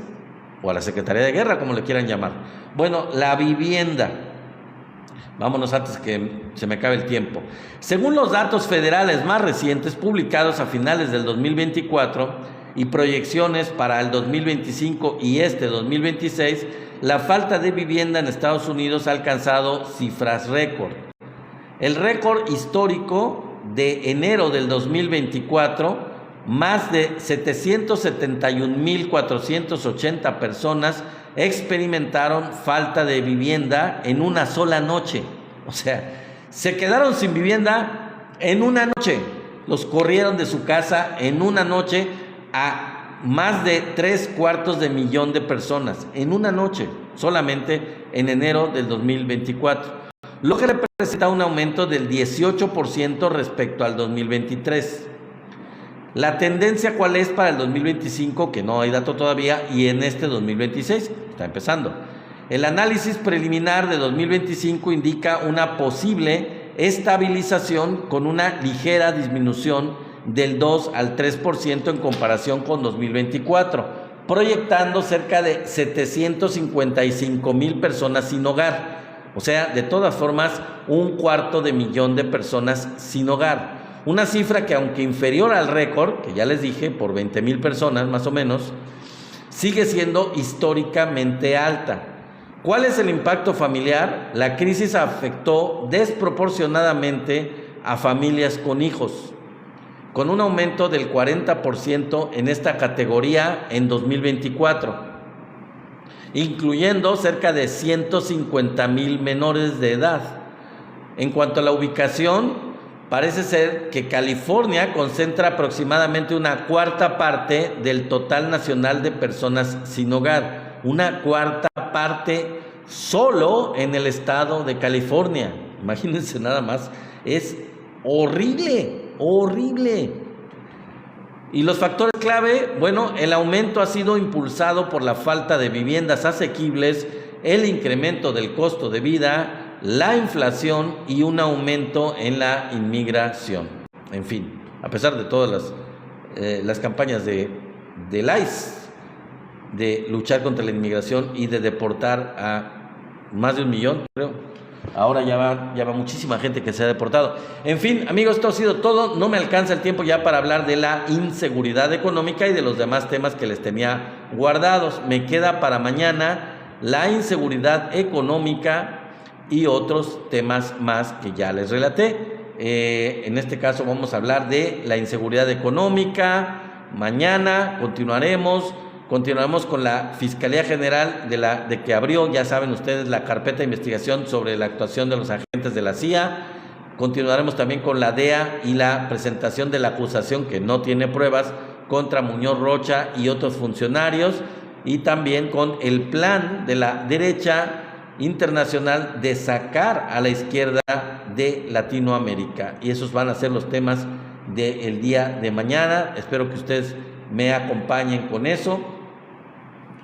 o a la Secretaría de Guerra, como le quieran llamar. Bueno, la vivienda. Vámonos antes que se me acabe el tiempo. Según los datos federales más recientes publicados a finales del 2024 y proyecciones para el 2025 y 2026, la falta de vivienda en Estados Unidos ha alcanzado cifras récord. El récord histórico de enero del 2024, más de 771,480 personas experimentaron falta de vivienda en una sola noche. O sea, se quedaron sin vivienda en una noche. Los corrieron de su casa en una noche a más de 750,000 de personas. En una noche, solamente en enero del 2024. Lo que representa un aumento del 18% respecto al 2023. La tendencia, ¿cuál es para el 2025? Que no hay dato todavía, y en este 2026, está empezando. El análisis preliminar de 2025 indica una posible estabilización con una ligera disminución del 2 al 3% en comparación con 2024, proyectando cerca de 755,000 personas sin hogar. O sea, de todas formas, 250,000 de personas sin hogar. Una cifra que, aunque inferior al récord, que ya les dije, por 20,000 personas más o menos, sigue siendo históricamente alta. ¿Cuál es el impacto familiar? La crisis afectó desproporcionadamente a familias con hijos, con un aumento del 40% en esta categoría en 2024, incluyendo cerca de 150,000 menores de edad. En cuanto a la ubicación, parece ser que California concentra aproximadamente una cuarta parte del total nacional de personas sin hogar. Una cuarta parte solo en el estado de California. Imagínense nada más. Es horrible, horrible. Y los factores clave, bueno, el aumento ha sido impulsado por la falta de viviendas asequibles, el incremento del costo de vida, la inflación y un aumento en la inmigración. En fin, a pesar de todas las campañas del ICE de luchar contra la inmigración y de deportar a más de 1,000,000, creo. Ahora ya va muchísima gente que se ha deportado. En fin, amigos, esto ha sido todo. No me alcanza el tiempo ya para hablar de la inseguridad económica y de los demás temas que les tenía guardados. Me queda para mañana la inseguridad económica y otros temas más que ya les relaté. En este caso vamos a hablar de la inseguridad económica. Mañana continuaremos con la Fiscalía General de que abrió, ya saben ustedes, la carpeta de investigación sobre la actuación de los agentes de la CIA. Continuaremos también con la DEA y la presentación de la acusación, que no tiene pruebas, contra Muñoz Rocha y otros funcionarios, y también con el plan de la derecha internacional de sacar a la izquierda de Latinoamérica. Y esos van a ser los temas del día de mañana. Espero que ustedes me acompañen con eso.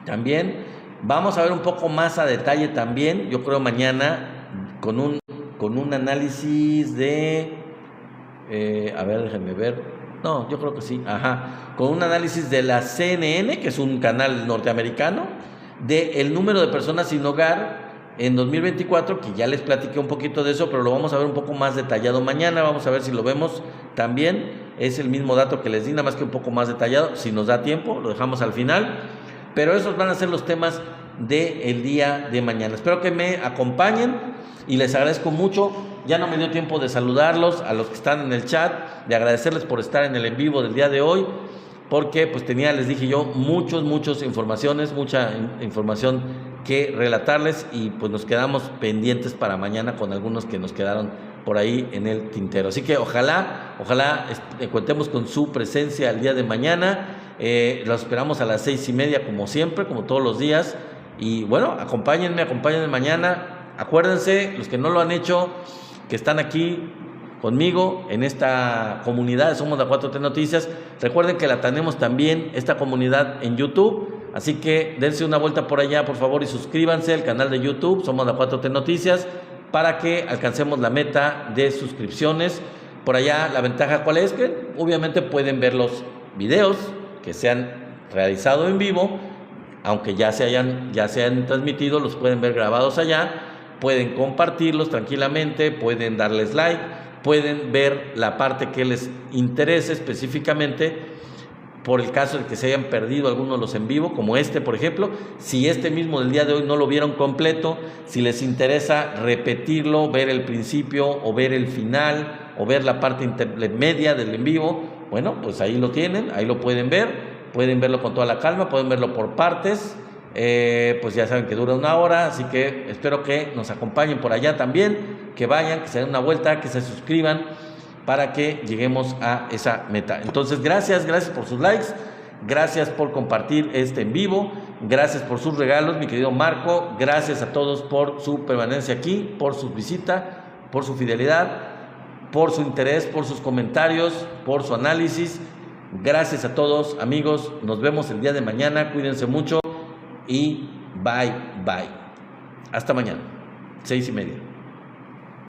También vamos a ver un poco más a detalle también, yo creo mañana, con un análisis de, a ver, déjenme ver, no, yo creo que sí, con un análisis de la CNN, que es un canal norteamericano, del número de personas sin hogar en 2024, que ya les platiqué un poquito de eso, pero lo vamos a ver un poco más detallado mañana. Vamos a ver si lo vemos también, es el mismo dato que les di, nada más que un poco más detallado, si nos da tiempo, lo dejamos al final. Pero esos van a ser los temas del día de mañana. Espero que me acompañen y les agradezco mucho. Ya no me dio tiempo de saludarlos a los que están en el chat, de agradecerles por estar en el en vivo del día de hoy, porque pues les dije yo, mucha información que relatarles, y pues nos quedamos pendientes para mañana con algunos que nos quedaron por ahí en el tintero. Así que ojalá contemos con su presencia el día de mañana. Los esperamos a las 6:30 como siempre, como todos los días. Y bueno, acompáñenme mañana. Acuérdense, los que no lo han hecho, que están aquí conmigo en esta comunidad de Somos la 4T Noticias. Recuerden que la tenemos también, esta comunidad, en YouTube. Así que dense una vuelta por allá, por favor, y suscríbanse al canal de YouTube, Somos la 4T Noticias, para que alcancemos la meta de suscripciones. Por allá, la ventaja, ¿cuál es? Que obviamente pueden ver los videos que se han realizado en vivo, aunque ya se hayan transmitido, los pueden ver grabados allá, pueden compartirlos tranquilamente, pueden darles like, pueden ver la parte que les interese específicamente, por el caso de que se hayan perdido algunos de los en vivo, como este, por ejemplo. Si este mismo del día de hoy no lo vieron completo, si les interesa repetirlo, ver el principio o ver el final o ver la parte intermedia del en vivo, bueno, pues ahí lo tienen, ahí lo pueden verlo con toda la calma, pueden verlo por partes. Pues ya saben que dura 1 hora, así que espero que nos acompañen por allá también que vayan, que se den una vuelta, que se suscriban para que lleguemos a esa meta. Entonces, gracias por sus likes, gracias por compartir este en vivo, gracias por sus regalos, mi querido Marco, gracias a todos por su permanencia aquí, por su visita, por su fidelidad, por su interés, por sus comentarios, por su análisis. Gracias a todos, amigos, nos vemos el día de mañana, cuídense mucho y bye. Hasta mañana, 6:30.